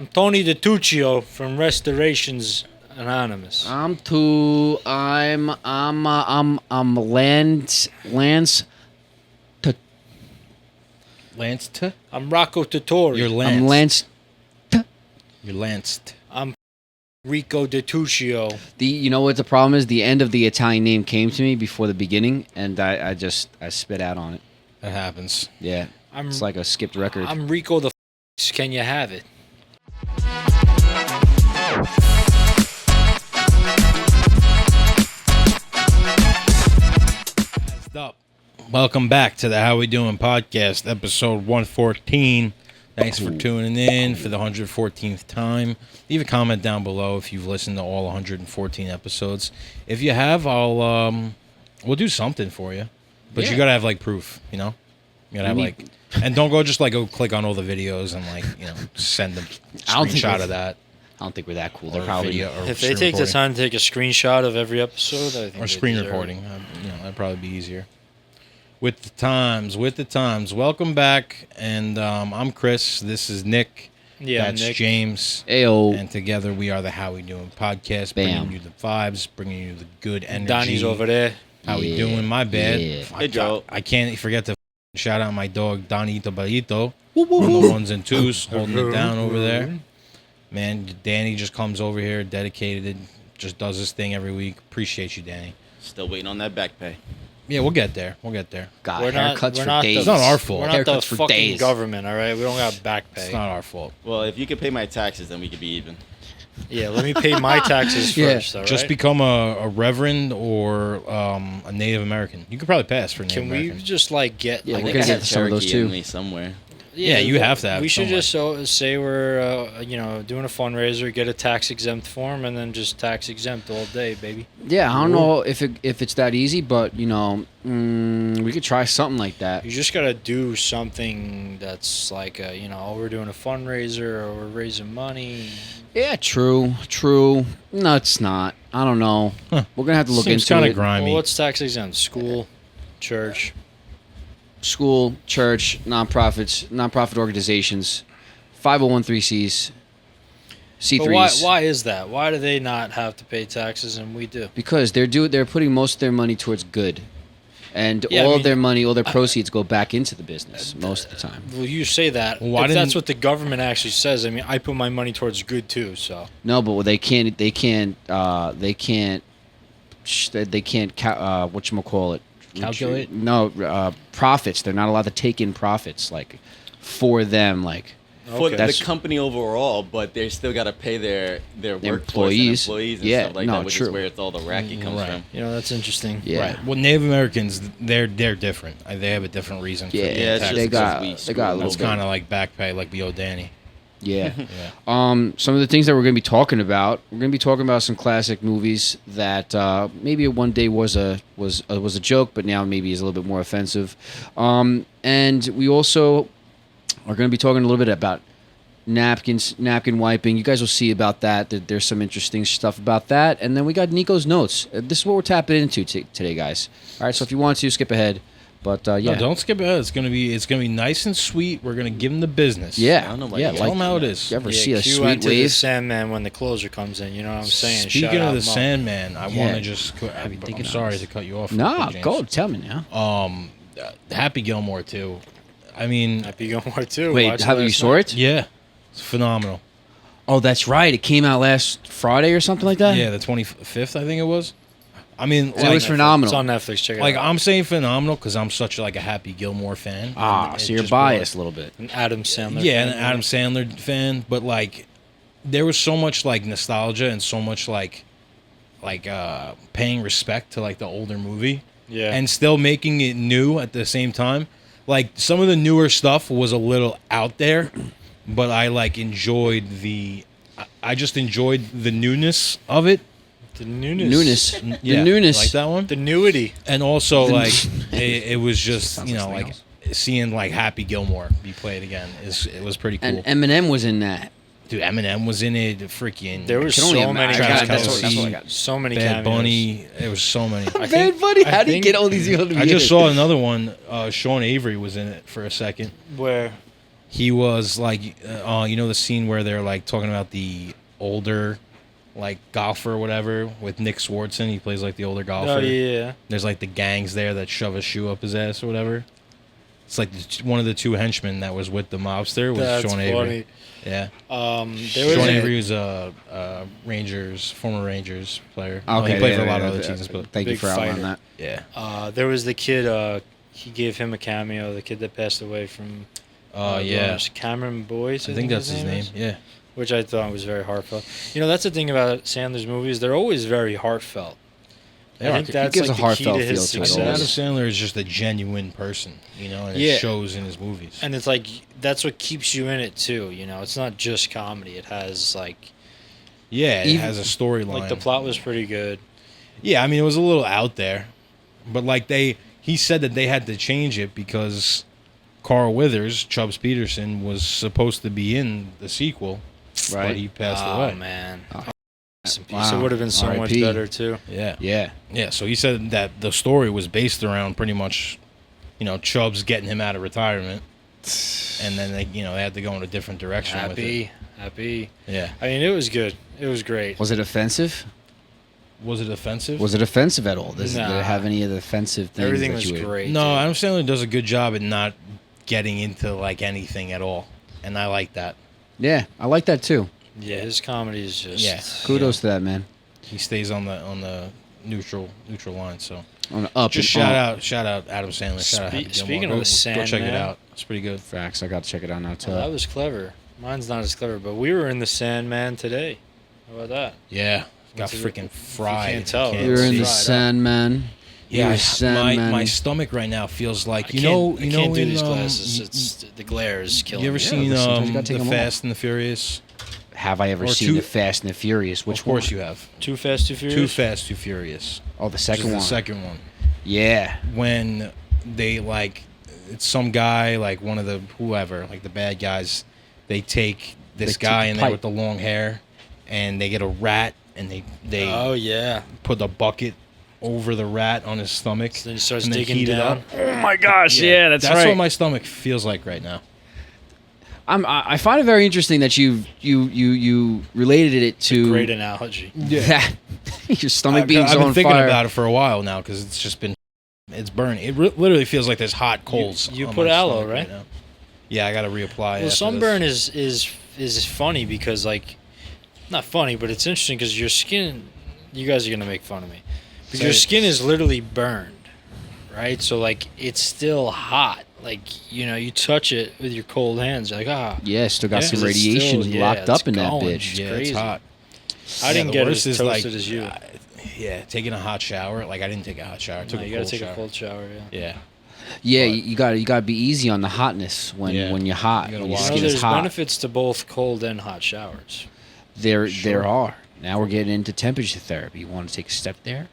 I'm Tony DiTuccio from Restorations Anonymous. I'm Lance. Lanced? I'm Rocco Tottori. You're Lanced. I'm Lance. You're Lanced. I'm Rico DiTuccio. You know what the problem is? The end of the Italian name came to me before the beginning, and I spit out on it. That happens. Yeah, it's like a skipped record. I'm Rico the Can you have it? Up. Welcome back to the How We Doing podcast, episode 114. Thanks for tuning in for the 114th time. Leave a comment down below if you've listened to all 114 episodes. If you have, we'll do something for you. But you gotta have like proof, you know. You gotta have and don't go click on all the videos and send them a screenshot of that. I don't think we're that cool. Or They're probably if they take the time to take a screenshot of every episode, I think or screen recording, that'd probably be easier. With the times. Welcome back, and I'm Chris. This is Nick. Yeah, that's Nick. James. Ayo. And together we are the How We Doing podcast, bringing you the vibes, bringing you the good energy. Dani's over there. How we doing? My bad. Yeah. Hey, Joe. I can't forget to shout out my dog Dani Barito on the ones and twos, holding it down over there. Man, Dani just comes over here, dedicated, just does his thing every week. Appreciate you, Dani. Still waiting on that back pay. Yeah, we'll get there. God, We're haircuts not for days. It's not our fault. We're not the Haircuts for fucking days. government, all right? We don't got back pay. It's not our fault. Well, if you could pay my taxes, then we could be even. Yeah, let me pay my taxes first, all right? Just become a reverend or a Native American. You could probably pass for Native Can American. we just get... Yeah, I we're think gonna I get have to some of those Cherokee in too. me somewhere. Yeah, you have to have We should somewhere. just say we're, doing a fundraiser, get a tax-exempt form, and then just tax-exempt all day, baby. Yeah, I don't know if it's that easy, but we could try something like that. You just got to do something that's like, we're doing a fundraiser or we're raising money. Yeah, true. No, it's not. I don't know. Huh. We're gonna have to look Seems into kind it. of grimy. Well, what's tax-exempt? School, church. School, church, nonprofit organizations, 501(c)(3)s, C3s. But why is that? Why do they not have to pay taxes and we do? Because they're putting most of their money towards good, and Yeah, all their proceeds go back into the business most of the time. Well, you say that. Why If that's didn't- what the government actually says. I mean, I put my money towards good too. So No, but they can't. Whatchamacallit? Calculate? No, profits. They're not allowed to take in profits for them. For Okay. the company overall, but they still got to pay their workforce employees. and employees and Yeah, stuff like no, that, which true. is where it's all the racket comes Right. from. that's interesting. Yeah. Right. Well, Native Americans, they're different. They have a different reason for Yeah, getting Yeah, it's taxes. just they got because we they got a screw little It's bit. kind of like back pay, like we owe Danny. Yeah. Yeah. Some of the things that we're going to be talking about, some classic movies that maybe one day was a joke, but now maybe is a little bit more offensive. And we also are going to be talking a little bit about napkin wiping. You guys will see about that. There's some interesting stuff about that. And then we got Nico's notes. This is what we're tapping into today, guys. All right, so if you want to, skip ahead. But yeah. No, don't skip ahead. It's gonna be nice and sweet. We're gonna give them the business. Yeah. I don't know about yeah, you. Tell them how it is. You ever Yeah, see a cue sweet into the wave? Sandman when the closer comes in. You know what I'm saying? Speaking Shout of out the Mo. Sandman, I Yeah. want to just. Have you I'm thinking sorry of to cut you off. Nah, James. go. Tell me now. Happy Gilmore too. I mean, Happy Gilmore too. Wait, Watched how you last saw night. it? yeah, it's phenomenal. Oh, that's right. It came out last Friday or something like that? Yeah, the 25th, I think it was. I mean, So it was It's phenomenal. on Netflix. Check it like out. I'm saying phenomenal because I'm such a Happy Gilmore fan. Ah, And so it you're just brought- biased a little bit. An Adam Sandler. Yeah, fan. an Adam Sandler fan, but there was so much nostalgia and so much paying respect to the older movie. Yeah. And still making it new at the same time. Some of the newer stuff was a little out there, but I enjoyed I just enjoyed the newness of it. the newness. Newness. Yeah, The newness. like that one. The newity. And also The- it was just Sounds like something else. seeing Happy Gilmore be played again it was pretty cool. And Eminem was in that. Dude, Eminem was in it. Freaking There was can only so many imagine. Travis cameos. That's what I got. So many Bad cameos. Bunny. There was so many. I Bad think- Bunny? I How do you think- get all these? I just saw another one. Sean Avery was in it for a second. Where? he was like, you know, the scene where they're like talking about the older, like golfer or whatever with Nick Swartzen. He plays like the older golfer. Oh yeah. There's like the gangs there that shove a shoe up his ass or whatever. It's like one of the two henchmen that was with the mobster was That's Sean Avery. funny. Yeah. There was Sean a- Avery was a former Rangers player. Okay, Well, he played yeah, for a lot yeah, of other yeah. teams, but Thank you Big for outlining fighter. that. yeah. There was the kid. He gave him a cameo. The kid that passed away from. Yeah. Lawrence. Cameron Boyce. I think that's his name. is, Yeah. Which I thought was very heartfelt. You know, that's the thing about Sandler's movies. They're always very heartfelt. They I are. think that's gives like a the key heartfelt to his feel to it I mean, Adam success. Sandler is just a genuine person, you know, and Yeah. it shows in his movies. And it's like that's what keeps you in it too. You know, it's not just comedy. It has like Yeah, it Even- has a storyline. the plot was pretty good. Yeah, I mean, it was a little out there, but like he said that they had to change it because Carl Withers, Chubbs Peterson, was supposed to be in the sequel, but Right. he passed Oh away. man. Oh. Rest in peace. Wow. It would have been so much R.I.P. better too. Yeah, Yeah. yeah. So he said that the story was based around pretty much, you know, Chubbs getting him out of retirement, and then they had to go in a different direction with it. Happy. Yeah. I mean, it was good. It was great. Was it offensive? Was it offensive? Was it offensive at all? Did Nah. it have any of the offensive things Everything that was you would... great. No, dude. Adam Sandler does a good job at not getting into like anything at all, and I like that. Yeah, I like that too. Yeah, his comedy is just. Yeah. Kudos to that, man. He stays on the neutral line. So On the up just and shout out Adam Sandler. Shout out Happy Gilmore. Speaking Go- of the go check it Sandman. out. It's pretty good. Facts. I got to check it out now too. Oh, that was clever. Mine's not as clever, but we were in the Sandman today. How about that? Yeah, got What's it- freaking fried. can't tell, Can't You're in the see. Fried up. Sandman. Yeah, You're my Sandman. stomach right now feels like I can't do in, these glasses. It's the glare is killing. You ever me. seen but sometimes you gotta take the 'em off. Fast and the Furious? Have I ever Or seen Too- the Fast and the Furious? Which Of course one? you have. Too Fast, Too Furious? Too Fast, Too Furious. Oh, the Which second is one. The second one. Yeah. When they like, it's some guy like one of the whoever like the bad guys. They take this They guy took in the there pipe. with the long hair, and they get a rat, and they Oh yeah. put a bucket over the rat on his stomach. So then he starts and then digging heat it down. up. Oh my gosh! That's what my stomach feels like right now. I find it very interesting that you related it to Great analogy. that your stomach being I've so been on thinking fire. about it for a while now because it's just been, it's burning. It literally feels like there's hot coals. you on put my aloe, stomach right? now. Yeah, I got to reapply. Well, after sunburn this. is funny because like, not funny, but it's interesting because your skin. You guys are gonna make fun of me, but Say your it. skin is literally burned, right? So like it's still hot. Like you touch it with your cold hands. You're like Yeah, still got Yeah, some 'cause it's radiation still- locked it's up in that going. bitch. Yeah, crazy. it's hot. I didn't the get worst as is, toasted as you. Yeah, taking a hot shower. Like I didn't take a hot shower. I took No, a you gotta cold take shower. a cold shower. Yeah. Yeah. Yeah, But- you got to be easy on the hotness when Yeah. when you're hot. You gotta When your watch skin there's is hot. benefits to both cold and hot showers. There Sure. are. Now we're getting into temperature therapy. You want to take a step there?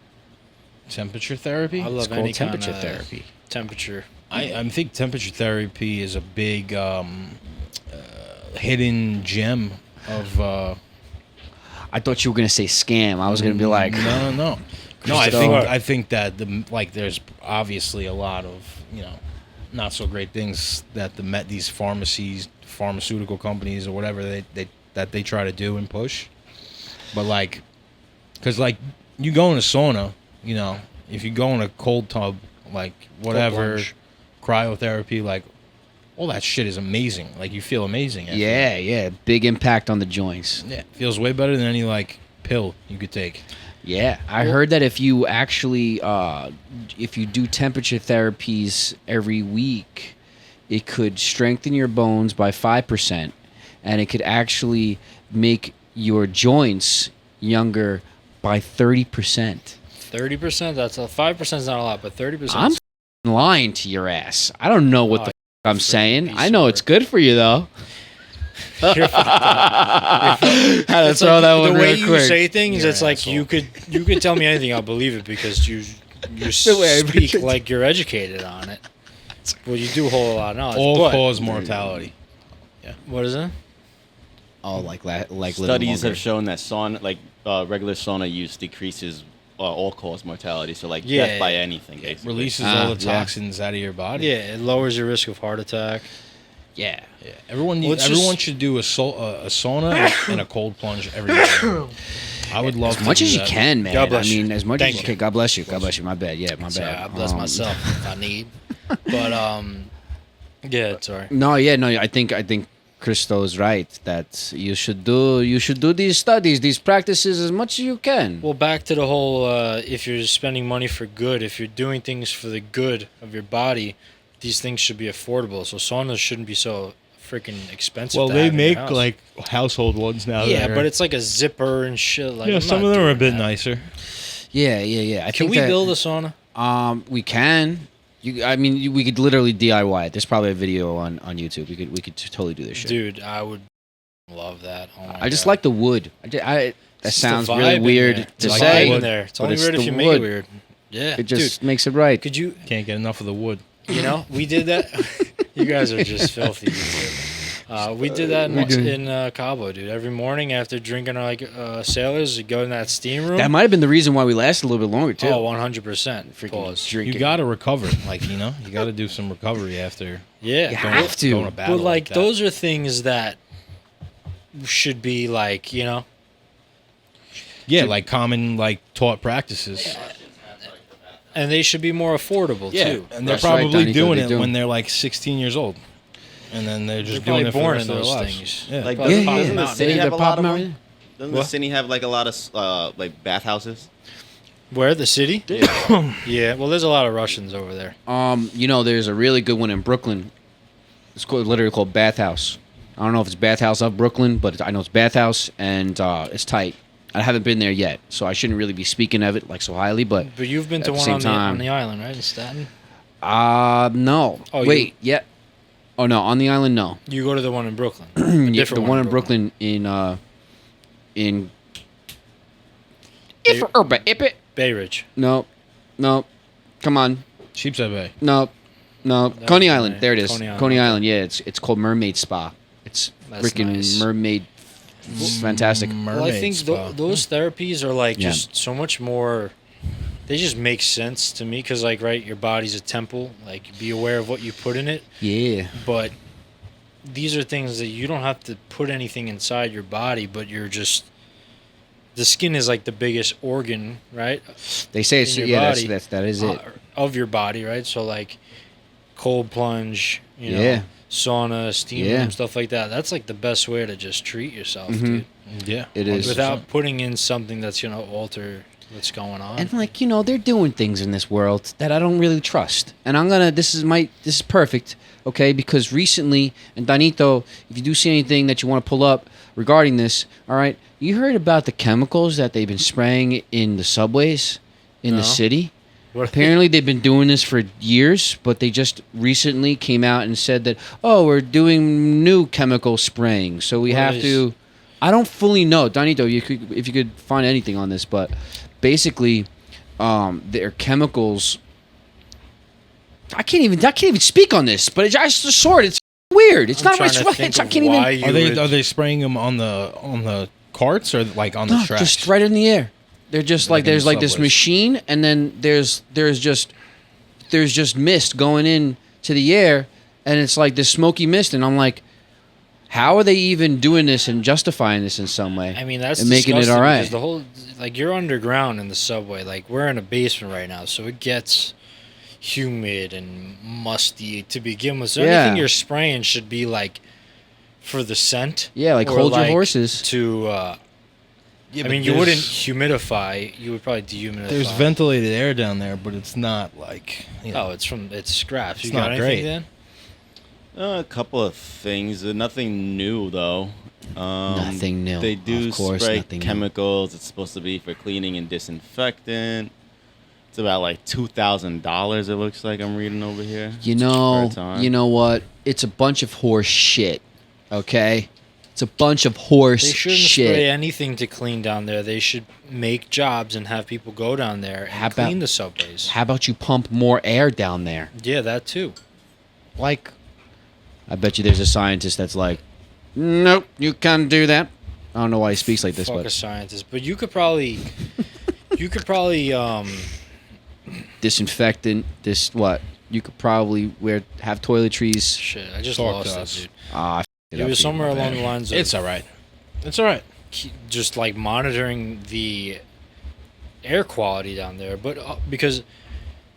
Temperature therapy. I It's love called any temperature kind of therapy. temperature. I think temperature therapy is a big hidden gem of. I thought you were gonna say scam. I was gonna be like, no. Christopher. I think that there's obviously a lot of not so great things that these pharmaceutical companies or whatever they try to do and push, but like, because like you go in a sauna, if you go in a cold tub, like whatever, plunge. cryotherapy, like all that shit is amazing. Like you feel amazing. after that. yeah, big impact on the joints. Yeah, feels way better than any like pill you could take. Yeah, I heard that if you actually if you do temperature therapies every week, it could strengthen your bones by 5%, and it could actually make your joints younger by 30%. 30%. That's 5%. Is not a lot, but 30%. I'm f***ing lying to your ass. I don't know what Oh, the f- I'm saying. piece I of know work. it's good for you though. You're fucked up. Had to It's throw like that the one way real you quick. say things. You're It's an like asshole. you could tell me anything. I'll believe it because you The way I speak put it. like you're educated on it. Well, you do hold a lot of knowledge. All but cause mortality. what is it? Oh, like living Studies longer. have shown that regular sauna use decreases all-cause mortality, so like Yeah. death by anything, basically. Releases Ah, all the yeah. toxins out of your body. Yeah, it lowers your risk of heart attack. Yeah. Yeah, everyone Well, it's everyone just- should do a sauna and a cold plunge every day. I would love As much to do as you that. can, man. God bless I mean, you. as much Thank as you you. can. God bless you. God bless you. My bad. Yeah, my So bad. I bless myself if I need. But yeah, it's alright. No, yeah, no. I think Christo's right that you should do these studies, these practices as much as you can. Well, back to the whole if you're spending money for good, if you're doing things for the good of your body, these things should be affordable. So saunas shouldn't be so freaking expensive. Well, to they have in your make house. like household ones now. yeah, that but are- it's like a zipper and shit. Like yeah, I'm some not of them are a doing bit that. nicer. Yeah. I Can think we that, build a sauna? We can. We could literally DIY it. There's probably a video on YouTube. We could totally do this shit. Dude, I would love that. Oh my I just God. like the wood. That It's sounds the vibe really in weird there. to It's the say. vibe in there. It's but only it's weird if the you make wood. it weird. Yeah, It just makes it right. Could you? Can't get enough of the wood. You know, we did that. You guys are just filthy. You two. We did that in Cabo, dude. Every morning after drinking our sailors, you go in that steam room. That might have been the reason why we lasted a little bit longer too. Oh, 100%. Freaking Pause. drinking. You got to recover, you got to do some recovery after. Yeah. You have to. Going to battle But like that. those are things that should be like, you know, Yeah, like common like taught practices. and they should be more affordable too. and they're That's right, probably Dani, doing they it do. when they're like 16 years old, and then they're just They're doing probably it for the born rest in of their those lives. things. Yeah. Like, Probably doesn't, pop doesn't them the out. city They have a pop lot of them out, them? Doesn't What? the city have like a lot of like bathhouses? Where the city? Yeah. Yeah. Well, there's a lot of Russians over there. There's a really good one in Brooklyn. It's literally called Bathhouse. I don't know if it's Bathhouse of Brooklyn, but I know it's Bathhouse, and it's tight. I haven't been there yet, so I shouldn't really be speaking of it like so highly. But But you've been At to the one same on time- the island, right? In Staten. no. Oh, Wait, yeah. Oh no, on the island, no. You go to the one in Brooklyn. Yeah, different the one in Brooklyn in Ipit. Bay Ridge. No. Come on. Sheepshead Bay. No. That Coney was Island. right. There it is. Coney Island, Coney okay. Island. Yeah, it's called Mermaid Spa. It's That's freaking nice. mermaid. It's fantastic. Mermaid Well, I think spa. those therapies are like Yeah. just so much more. They just make sense to me because, like, right, your body's a temple. Like, be aware of what you put in it. Yeah. But these are things that you don't have to put anything inside your body, but you're just. The skin is like the biggest organ, right? They say it's in your body, that is it. Of your body, right? So like cold plunge, you know, Yeah. sauna, steam Yeah. room, stuff like that. That's like the best way to just treat yourself, Mhm. dude. Yeah, It is. Without putting in something that's gonna alter what's going on. And like, they're doing things in this world that I don't really trust. And this is perfect, okay? Because recently, and Danito, if you do see anything that you want to pull up regarding this, all right, you heard about the chemicals that they've been spraying in the subways in No. the city? What- Apparently they've been doing this for years, but they just recently came out and said that, oh, we're doing new chemical spraying, so we What have is- to. I don't fully know, Danito. If you could find anything on this, but basically, their chemicals. I can't even speak on this, but I just saw it. It's weird. It's I'm not trying right. to think I of can't even. why you Are they would- spraying them on the carts or like on the No, tracks? just right in the air. They're just Like like in there's the like this subways. machine, and then there's just mist going in to the air, and it's like this smoky mist, and I'm like, how are they even doing this and justifying this in some way? I mean, that's and making it disgusting all right. because the whole like you're underground in the subway. Like we're in a basement right now, so it gets humid and musty to begin with. So Yeah. anything you're spraying should be like for the scent. Yeah, like or, hold your horses. To Yeah, I but mean, you wouldn't there's- humidify. You would probably dehumidify. There's ventilated air down there, but it's not like. Oh, it's scraps. It's You got not anything great. then? A couple of things. Nothing new though. Nothing new. They do Of course, spray nothing new. chemicals. It's supposed to be for cleaning and disinfectant. It's about like $2,000. It looks like I'm reading over here. You per know, time. you know what? It's a bunch of horse shit. Okay, it's a bunch of horse They shouldn't shit. spray anything to clean down there. They should make jobs and have people go down there and How about- clean the subways. How about you pump more air down there? Yeah, that too. Like, I bet you there's a scientist that's like, nope, you can't do that. I don't know why he speaks like this, Fuck a but scientist, but you could probably disinfectant, this what? You could probably have toiletries. Shit, I just Talk to lost us. it, dude. I It was somewhere along the lines of It's all right. It's all right. just like monitoring the air quality down there, but because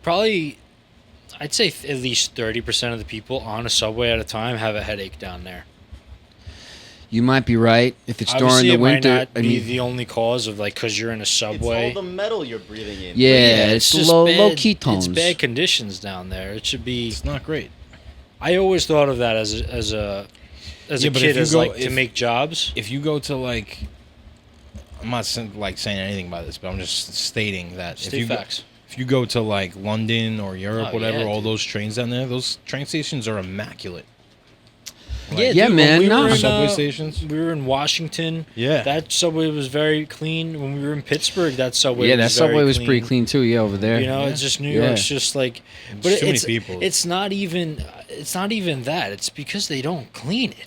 probably I'd say at least 30% of the people on a subway at a time have a headache down there. You might be right. If it's Obviously, during the it winter, might not be the only cause of like because you're in a subway. It's all the metal you're breathing in. yeah, it's just low bad, ketones. It's bad conditions down there. It should be. It's not great. I always thought of that as a Yeah, but kid if you as go- like to if- make jobs. If you go to like, I'm not saying anything about this, but I'm just stating that State facts. if you go to like London or Europe, Oh, whatever, yeah, all dude. those trains down there, those train stations are immaculate. Yeah, dude, when man, we no. were in, Subway stations? We were in Washington. Yeah. That subway was very clean. When we were in Pittsburgh, that subway. Yeah, was that subway very was pretty clean too. Yeah, over there. You know, Yeah. it's just New Yeah. York's just like, but There's too many it's people. it's not even that. It's because they don't clean it.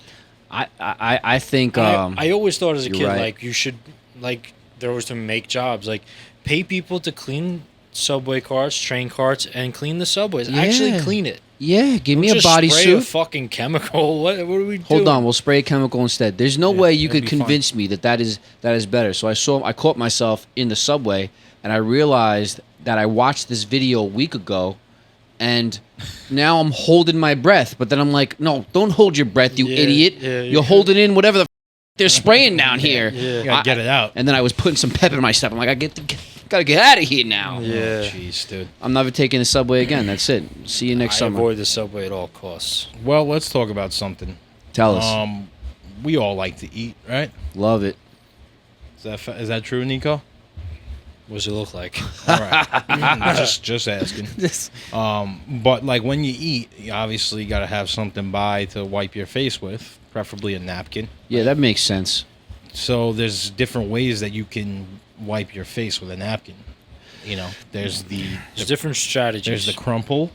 I think. I always thought as a you're kid right. like you should like there was to make jobs like pay people to clean subway carts, train carts, and clean the subways. Actually, Yeah. clean it. Yeah, give me Don't a just spray a bodysuit. fucking chemical. What are we doing? Hold on, we'll spray a chemical instead. There's no way you that'd could be fine. convince me that is better. So I caught myself in the subway, and I realized that I watched this video a week ago, and now I'm holding my breath. But then I'm like, no, don't hold your breath, you Yeah, idiot. yeah, You're holding in whatever the they're spraying down here. Yeah. You gotta get it out. And then I was putting some pep in my step. I'm like, gotta get out of here now. Yeah. Oh, jeez, dude. I'm never taking the subway again. That's it. See you next I summer. avoid the subway at all costs. Well, let's talk about something. Tell us. We all like to eat, right? Love it. Is that true, Nico? What does it look like? All right. just asking. But like when you eat, you obviously got to have something by to wipe your face with, preferably a napkin. Yeah, that makes sense. So there's different ways that you can wipe your face with a napkin. You know, there's There's different strategies. there's the crumple. Where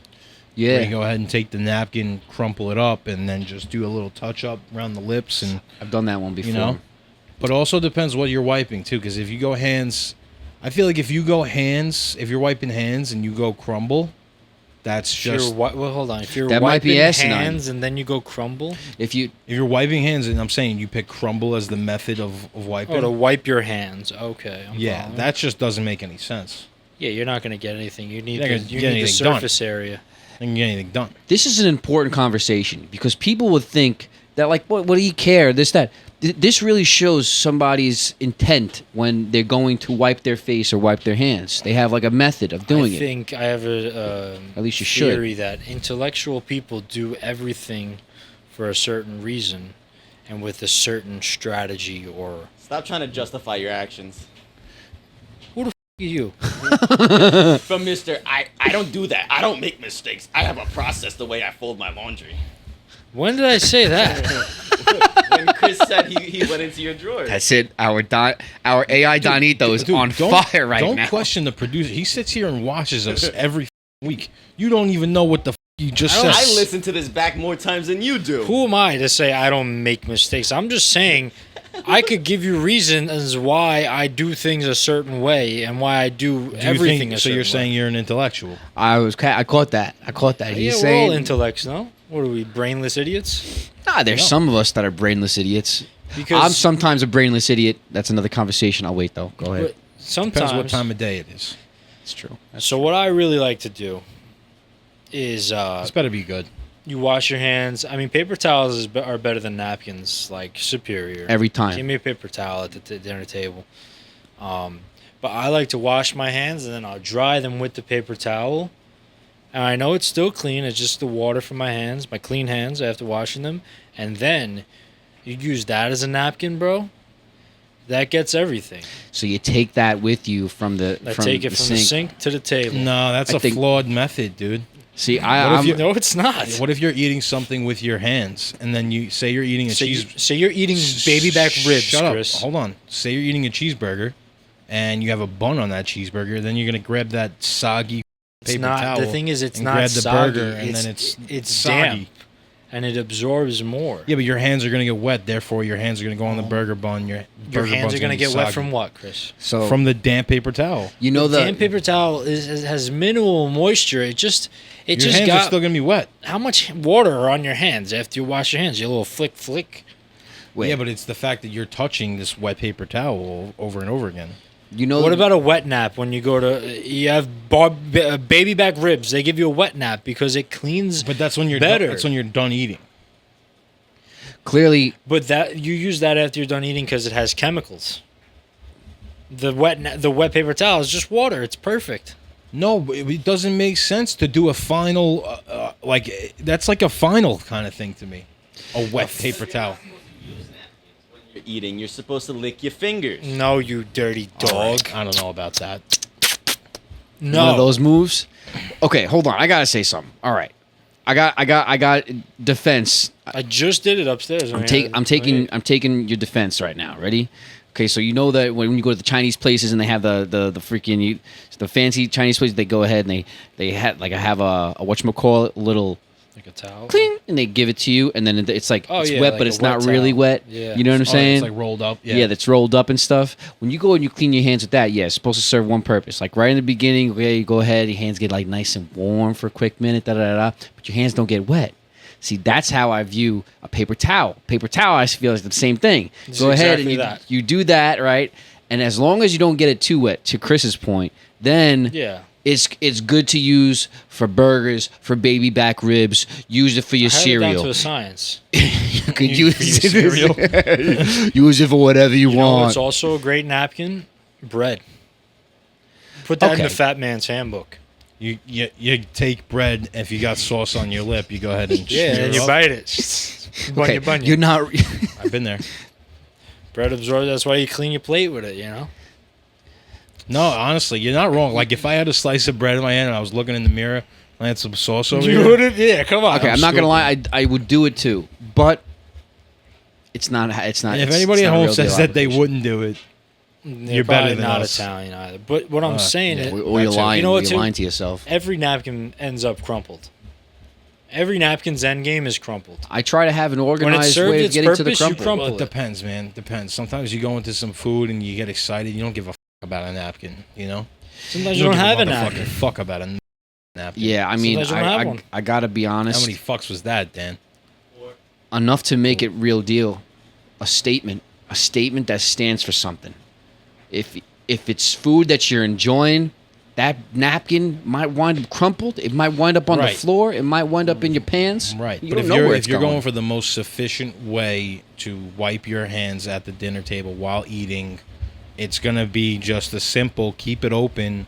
you Yeah, go ahead and take the napkin, crumple it up, and then just do a little touch up around the lips, and I've done that one before. you know. But also depends what you're wiping too, because if you go hands, I feel like if you're wiping hands and you go crumble, that's If you're just well, hold on. If you're That might be wiping asinine. hands and then you go crumble, If you if you're wiping hands, and I'm saying you pick crumble as the method of wiping. to wipe your hands. Okay. I'm Yeah, following. that just doesn't make any sense. Yeah, you're not going to get anything. You need You're not the, gonna you get need the anything done. surface area. You can get anything done. this is an important conversation because people would think that like what do you care this that this really shows somebody's intent when they're going to wipe their face or wipe their hands. They have like a method of doing I it. think I have a At least you should. theory that intellectual people do everything for a certain reason and with a certain strategy or Stop trying to justify your actions. you. From Mr. I don't do that. I don't make mistakes. I have a process the way I fold my laundry. When did I say that? When Chris said he went into your drawer. That's it. Our AI Donito is Dude, on don't- fire right Don't now. question the producer. He sits here and watches us every week. You don't even know what the you just I said. don't- I listen to this back more times than you do. Who am I to say I don't make mistakes? I'm just saying I could give you reasons why I do things a certain way and why I do Do you everything think- a so certain you're saying way. you're an intellectual. I caught that. Yeah, He's we're saying all intellects, no? What are we, brainless idiots? there's No. some of us that are brainless idiots. Because I'm sometimes a brainless idiot. That's another conversation. I'll wait though. Go ahead. but sometimes Depends what time of day it is. It's true. So what I really like to do is It's better be good. you wash your hands. I mean, paper towels are better than napkins, like superior. Every time. Give me a paper towel at the dinner table. But I like to wash my hands and then I'll dry them with the paper towel. And I know it's still clean. It's just the water from my hands, my clean hands after washing them. And then you use that as a napkin, bro. That gets everything. So you take that with you from the I from take it the from sink. the sink to the table. No, that's I a think- flawed method, dude. See, What if I'm, you- No, it's not. What if you're eating something with your hands and then you say you're eating a cheese? So you're eating baby back ribs, Shut up. Chris. Hold on. Say you're eating a cheeseburger, and you have a bun on that cheeseburger. Then you're gonna grab that soggy It's paper not. towel. The thing is, it's and not grab the soggy. burger, and then it's it's soggy. damp. and it absorbs more. Yeah, but your hands are going to get wet. Therefore, your hands are going to go on the burger bun. Your hands are going to get wet from what, Chris? So from the damp paper towel. you know the the damp paper towel has minimal moisture. Your hands are still going to be wet. How much water are on your hands after you wash your hands? Your little flick. Wait. Yeah, but it's the fact that you're touching this wet paper towel over and over again. You know What about a wet nap when you go to you have baby back ribs? They give you a wet nap because it cleans. But that's when you're better. That's when you're done eating. clearly But that you use that after you're done eating because it has chemicals. The wet paper towel is just water. It's perfect. No, it doesn't make sense to do a final that's like a final kind of thing to me. A wet paper towel. You're eating. You're supposed to lick your fingers. No, you dirty dog. I don't know about that. No. one of those moves. Okay, hold on. I gotta say something. All right, I got defense. I just did it upstairs. I'm taking your defense right now. Ready? Okay, so you know that when you go to the Chinese places and they have the freaking the fancy Chinese places, they go ahead and they have a whatchamacallit little like a towel. cling, and they give it to you, and then it's like it's wet, like but a it's wet not really towel. wet. Yeah. You know what I'm saying? It's like rolled up. Yeah, that's rolled up and stuff. When you go and you clean your hands with that, yeah, it's supposed to serve one purpose. Like right in the beginning, okay, you go ahead, your hands get like nice and warm for a quick minute, but your hands don't get wet. See, that's how I view a paper towel. Paper towel, I feel like the same thing. It's go ahead exactly and that. you do that, right? And as long as you don't get it too wet, to Chris's point, then Yeah. it's good to use for burgers, for baby back ribs. Use it for your I have it cereal. down to a science. You can Use it for your cereal. Use it for whatever you, You know want. what's also a great napkin? Bread. Put that in Okay. the fat man's handbook. You take bread. If you got sauce on your lip, you go ahead and Yeah, smear and it you up. bite it. Okay, Bunya. you're not. I've been there. Bread absorbs. That's why you clean your plate with it. You know. No, honestly, you're not wrong. Like if I had a slice of bread in my hand and I was looking in the mirror and I had some sauce over You here. would have? Yeah, come on. Okay, I'm not gonna lie. I would do it too, but it's not. It's not. If it's anybody at not a home real says deal that they application. wouldn't do it, They're You're better probably than not us. Italian either. But what I'm saying yeah. is, Or you're That's it. lying. You know what, You're too? lying to yourself. every napkin ends up crumpled. Every napkin's end game is crumpled. I try to have an organized served way of its getting to the purpose, you crumple. crumple. well, it depends, man. Depends. Sometimes you go into some food and you get excited. You don't give a about a napkin. You know. Sometimes you don't have a give napkin. motherfucking fuck about a napkin. Yeah, I mean, Sometimes you don't have one. I gotta be How honest. many fucks was that, Dan? Enough to make it real deal. A statement that stands for something. If it's food that you're enjoying, that napkin might wind up crumpled. It might wind up on the Right. floor. It might wind up in your pants. Right. You But don't if know you're where if it's you're going. going for the most sufficient way to wipe your hands at the dinner table while eating, it's gonna be just a simple keep it open,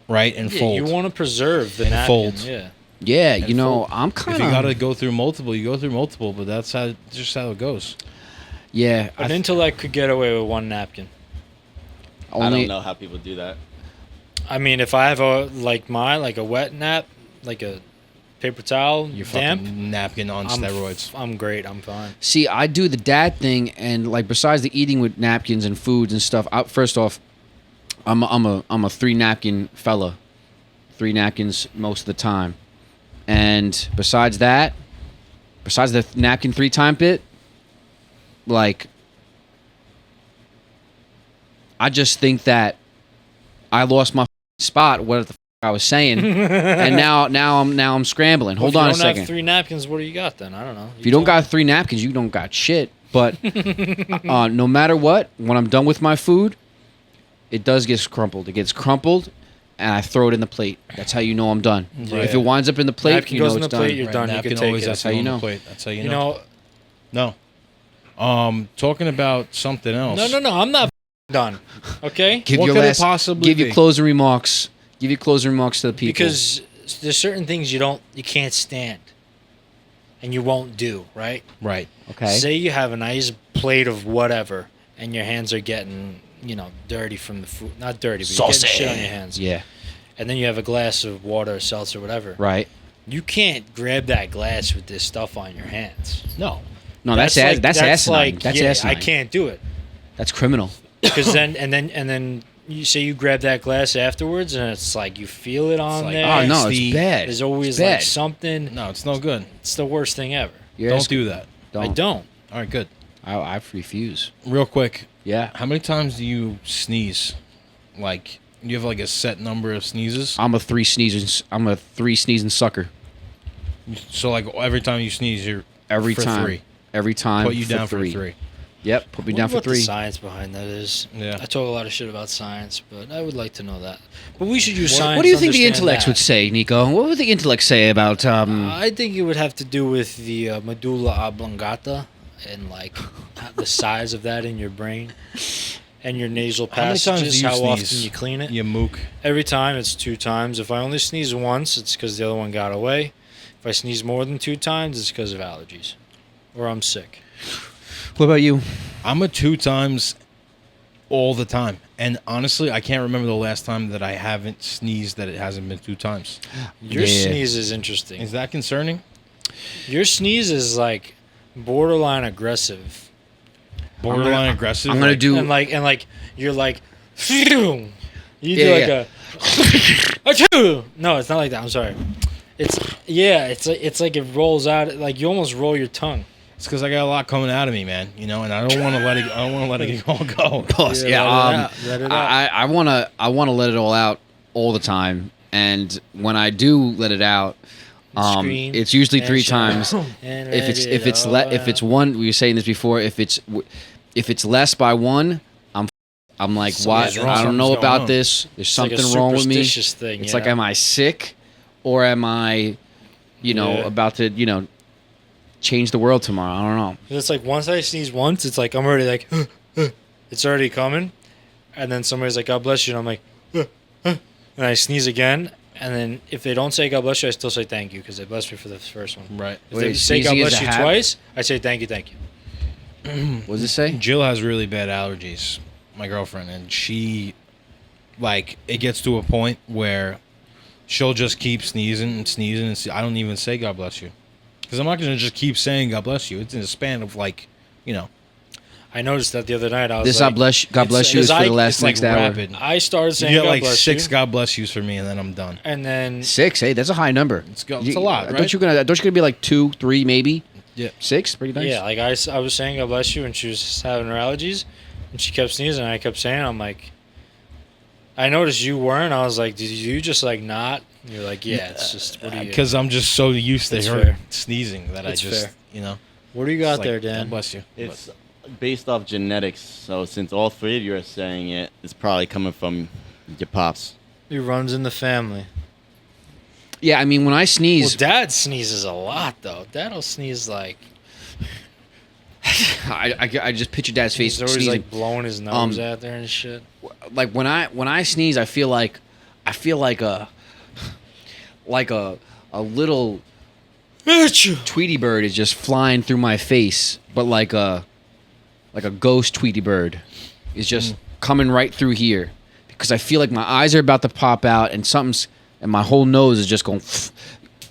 right, and Yeah, fold. you want to preserve the And napkin. fold. Yeah. Yeah, and you know, fold. I'm If kind you of. gotta go through multiple, you go through multiple. But that's just how it goes. Yeah, An intellect could get away with one napkin. I only. don't know how people do that. I mean, if I have a like a wet nap, like a paper towel, Your damp, fucking napkin on steroids. I'm great. I'm fine. See, I do the dad thing, and like besides the eating with napkins and foods and stuff. First off, I'm a 3 napkin fella, 3 napkins most of the time, and besides that, besides the napkin 3-time bit, like I just think that I lost my spot. What the I was saying, and now I'm scrambling. Hold on a If you don't second. have 3 napkins, what do you got then? I don't know. If you don't got 3 napkins, you don't got shit. But no matter what, when I'm done with my food, it does get crumpled. It gets crumpled, and I throw it in the plate. That's how you know I'm done. Yeah. If it winds up in the plate, Napkin you know goes in it's the plate, done. you're done. You Napkin can take always it. has to how go you on the know. plate. That's how you You know. know, No. Talking about something else. no. I'm not done. Okay. Give What your could it last, possibly give your be? closing remarks. Give your closing remarks to the people. Because there's certain things you can't stand, and you won't do. Right. Right. okay, Say you have a nice plate of whatever, and your hands are getting dirty from the food. Not dirty, but you're getting shit on your hands. yeah, And then you have a glass of water, or seltzer, whatever. right. You can't grab that glass with this stuff on your hands. No. No, that's asinine. That's like, asinine. I can't do it That's criminal. because then you say you grab that glass afterwards, and it's like you feel it on like, there. Oh no, the- it's bad. There's always It's bad. like something. No, it's no good. It's the worst thing ever. Don't do that. I don't. All right, good. I refuse. Real quick, Yeah. how many times do you sneeze? Like, do you have like a set number of sneezes? I'm a three sneezing sucker. So like every time you sneeze, you're Every for time. three. Every time. Put you down for three. Yep. Put me I down wonder for what three. the science behind that is. Yeah. I talk a lot of shit about science, but I would like to know that. But we should use science. What do you to think the understand intellects that. would say, Nico? What would the intellects say about I think it would have to do with the medulla oblongata and like the size of that in your brain and your nasal How many times do passages. you How often sneeze? you clean it? You mook. Every time it's 2 times. If I only sneeze once, it's because the other one got away. If I sneeze more than 2 times, it's because of allergies or I'm sick. what about you? I'm a 2 times all the time. And honestly, I can't remember the last time that I haven't sneezed that it hasn't been 2 times. Your Yeah. sneeze is interesting. Is that concerning? Your sneeze is like borderline aggressive. Borderline aggressive? I'm gonna Like, do. And like you're like you do Yeah, like yeah. a no, it's not like that. I'm sorry. It's like it rolls out like you almost roll your tongue. It's because I got a lot coming out of me, man. You know, and I don't want to let it. I don't want to let it all go. Boss, Yeah, yeah. let it out. I wanna let it all out all the time, and when I do let it out, Scream it's usually and 3 shout times. and If let it it's all one, we were saying this before. If it's less by 1, I'm like, why? Something's wrong. I don't know Something's going about on. this. There's It's like a something wrong with me. superstitious thing, It's you like, know? am I sick, or am I, Yeah. about to, change the world tomorrow? I don't know. It's like once I sneeze once, it's like I'm already like, it's already coming, and then somebody's like, "God bless you," and I'm like, and I sneeze again, and then if they don't say "God bless you," I still say "thank you" because they blessed me for the first one. Right. If Wait, they say "God sneezing is bless a you" habit? twice, I say "thank you, thank you." What does it say? Jill has really bad allergies, my girlfriend, and she, like, it gets to a point where she'll just keep sneezing and sneezing, and I don't even say God bless you, because I'm not gonna just keep saying God bless you. It's in a span of like, I noticed that the other night. I was This like, God bless you is for the last it's like next hour. rapid. I started You saying get "God like bless 6 you," God bless yous for me, and then I'm done. and then 6, hey, that's a high number. It's a lot, right? Don't you gonna be like 2, 3, maybe? Yeah. 6, pretty nice. yeah, like I was saying "God bless you," and she was having her allergies, and she kept sneezing, and I kept saying, it. I'm like, I noticed you weren't. I was like, did you just like not? And you're like, yeah, it's just what do you? Because I'm just so used to That's her fair. sneezing that That's I just, fair. What do you got it's like, there, God Dan? bless you. It's based off genetics. So since all 3 of you are saying it, it's probably coming from your pops. It runs in the family. Yeah, I mean, when I Well, sneeze, Dad sneezes a lot though. Dad'll sneeze like I just picture Dad's face he's always sneezing. like blowing his nose Um, out there and shit. Like when I sneeze, I feel like a little Tweety bird is just flying through my face, but like a ghost Tweety bird is just coming right through here because I feel like my eyes are about to pop out and my whole nose is just going.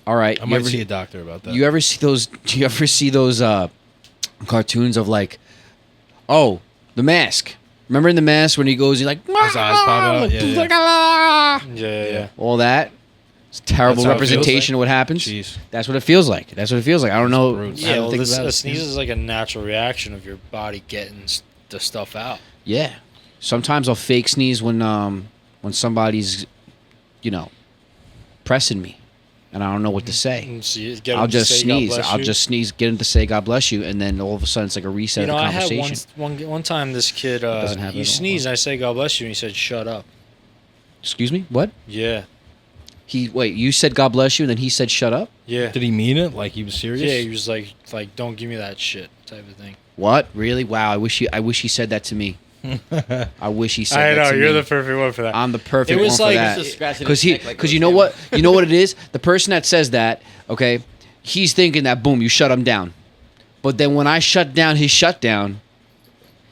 All right, I might see a doctor about that. you ever see those? Do you ever see those cartoons of like, oh, The Mask? Remember in The Mask when he goes, he's like, His eyes pop out. Yeah. all that. It's a terrible That's how it feels representation of what happens. Jeez. That's what it feels like. I don't know. brutes. I Yeah, don't well, think this, about a it. sneeze is like a natural reaction of your body getting the stuff out. Yeah. Sometimes I'll fake sneeze when somebody's, pressing me, and I don't know what to say. And so you get I'll them to just say, "God sneeze. bless I'll you." just sneeze, get him to say God bless you, and then all of a sudden it's like a reset You know, of the I had conversation. one time this kid, Doesn't happen you at all, sneezed, and I said God bless you, and he said shut up. Excuse me? What? Yeah. You said God bless you, and then he said shut up? Yeah. Did he mean it? Like he was serious? Yeah, he was like don't give me that shit type of thing. What? Really? Wow, I wish he said that to me. I wish he said I that know to you're me. the perfect one for that. I'm the perfect It was one like- for that. Just scratching Because his neck like you know those what? You know what it is? The person that says that, okay, he's thinking that boom, you shut him down. But then when I shut down his shutdown,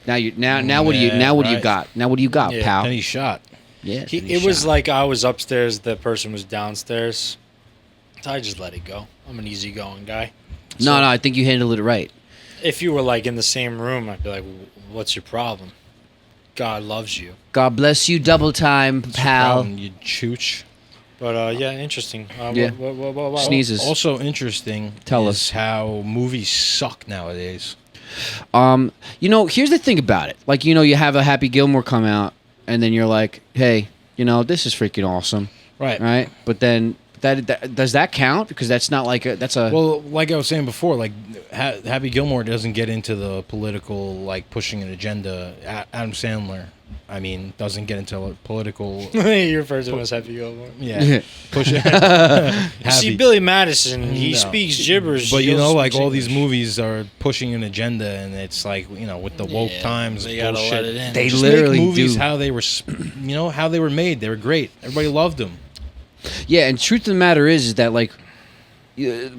now what do you right. got? Now what do you got, Yeah. pal? And he shot. Yeah. It was like I was upstairs, the person was downstairs. So I just let it go. I'm an easygoing guy. No, I think you handled it right. If you were like in the same room, I'd be like, "What's your problem?" God loves you. God bless you, double time, What's your pal. problem, you chooch. But yeah, interesting. Yeah. What? Sneezes. Also interesting. Tell is us. how movies suck nowadays. Here's the thing about it. Like, you have a Happy Gilmore come out, and then you're like, hey, this is freaking awesome, right? But then that does that count? Because that's not like that's a Well, like I was saying before, like Happy Gilmore doesn't get into the political, like pushing an agenda. Adam Sandler, I mean, doesn't get into a political. You referred to him as Happy Gilmore. Yeah, push it. You see, Billy Madison, he No. speaks gibberish. But He'll like speak all these English. movies are pushing an agenda, and it's like with the woke times, they gotta bullshit. let it in. They Just literally make movies do. how they were, how they were made. They were great. Everybody loved them. Yeah, and truth of the matter is that like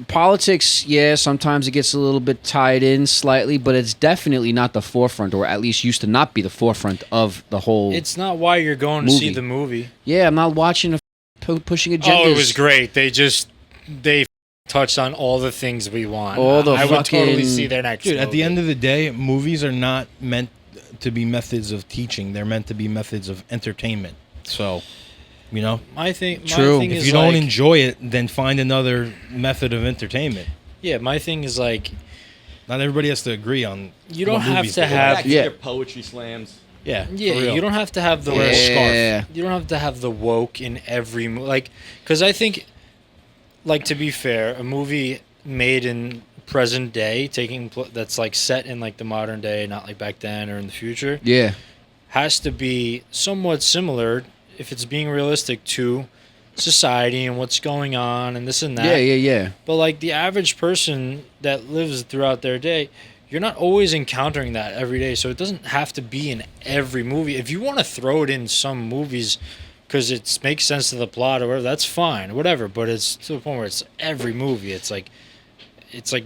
politics, yeah, sometimes it gets a little bit tied in slightly, but it's definitely not the forefront, or at least used to not be the forefront of the whole. It's not why you're going to see movie. the movie. Yeah, I'm not watching pushing agendas. Oh, it was great. They touched on all the things we want. All the I would totally fucking- see their next. Dude, at the movie. end of the day, movies are not meant to be methods of teaching. They're meant to be methods of entertainment. So, my thing True. is if you don't like, enjoy it, then find another method of entertainment. yeah, my thing is like Not everybody has to agree on. you don't what have movies to they have. Back to Yeah. your poetry slams. Yeah, Yeah, for real. you don't have to have the Wear a scarf. You don't have to have the woke in every like, because I think, like, to be fair, a movie made in present day, that's like set in like the modern day, not like back then or in the future, Yeah. has to be somewhat similar if it's being realistic to society and what's going on and this and that. Yeah. But like the average person that lives throughout their day, you're not always encountering that every day. So it doesn't have to be in every movie. If you want to throw it in some movies because it makes sense to the plot or whatever, that's fine, whatever. But it's to the point where it's every movie. It's like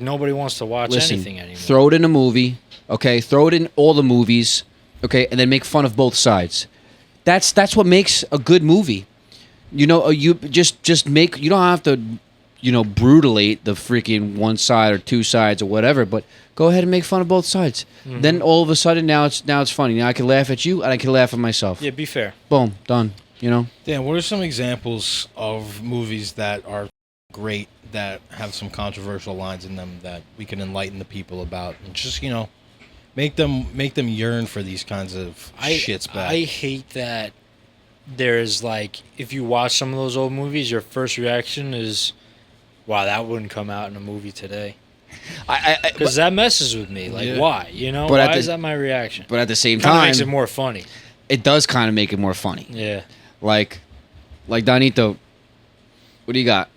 nobody wants to watch Listen, anything anymore. throw it in a movie, okay? Throw it in all the movies, okay? And then make fun of both sides. That's what makes a good movie. You just make. You don't have to, brutalate the freaking one side or two sides or whatever. But go ahead and make fun of both sides. Mm-hmm. Then all of a sudden, now it's funny. Now I can laugh at you and I can laugh at myself. Yeah, be fair. Boom, done. Dan, what are some examples of movies that are great, that have some controversial lines in them that we can enlighten the people about, and just make them yearn for these kinds of shits back? I hate that there's like, if you watch some of those old movies, your first reaction is, wow, that wouldn't come out in a movie today. Because that messes with me. Like, Yeah. why? But Why at is the- that my reaction? But at the same Kind of time, makes it more funny. it does kind of make it more funny. Yeah. Like Donito, what do you got?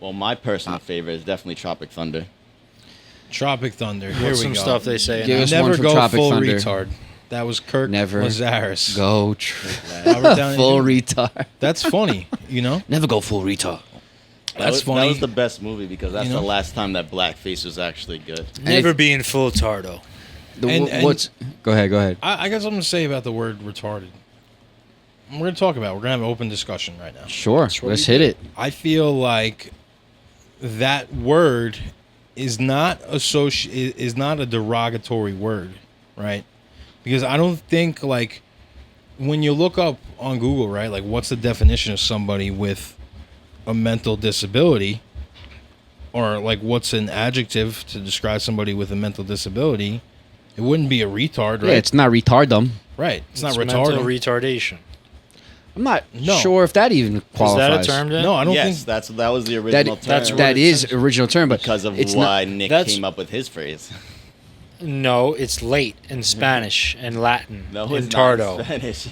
Well, my personal favorite is definitely Tropic Thunder. Tropic Thunder. Here What's we some go. stuff they say? in Give that? us Never one from go Tropic full Thunder. retard. That was Kirk Never Lazarus. Go Robert Downey full Jr. retard. That's funny, Never go full retard. That's That funny. was the best movie because that's You know? the last time that blackface was actually good. Never being full tardo. And- What's? Go ahead. I got something to say about the word retarded. We're going to talk about it. We're going to have an open discussion right now. Sure, what let's we hit it. I feel like that word is not is not a derogatory word, right? Because I don't think, like, when you look up on Google, right, like, what's the definition of somebody with a mental disability, or like what's an adjective to describe somebody with a mental disability, it wouldn't be a retard, right? Yeah, it's not retardum. Right. It's not mental retarded. retardation. I'm not No. sure if that even Is qualifies. that a term then? No, I don't Yes, think. that was the original term. that's That it is says. original term, but because of it's why not. Nick that's- came up with his phrase. No, it's late in Spanish and Latin No, and it's not in tardo. Spanish.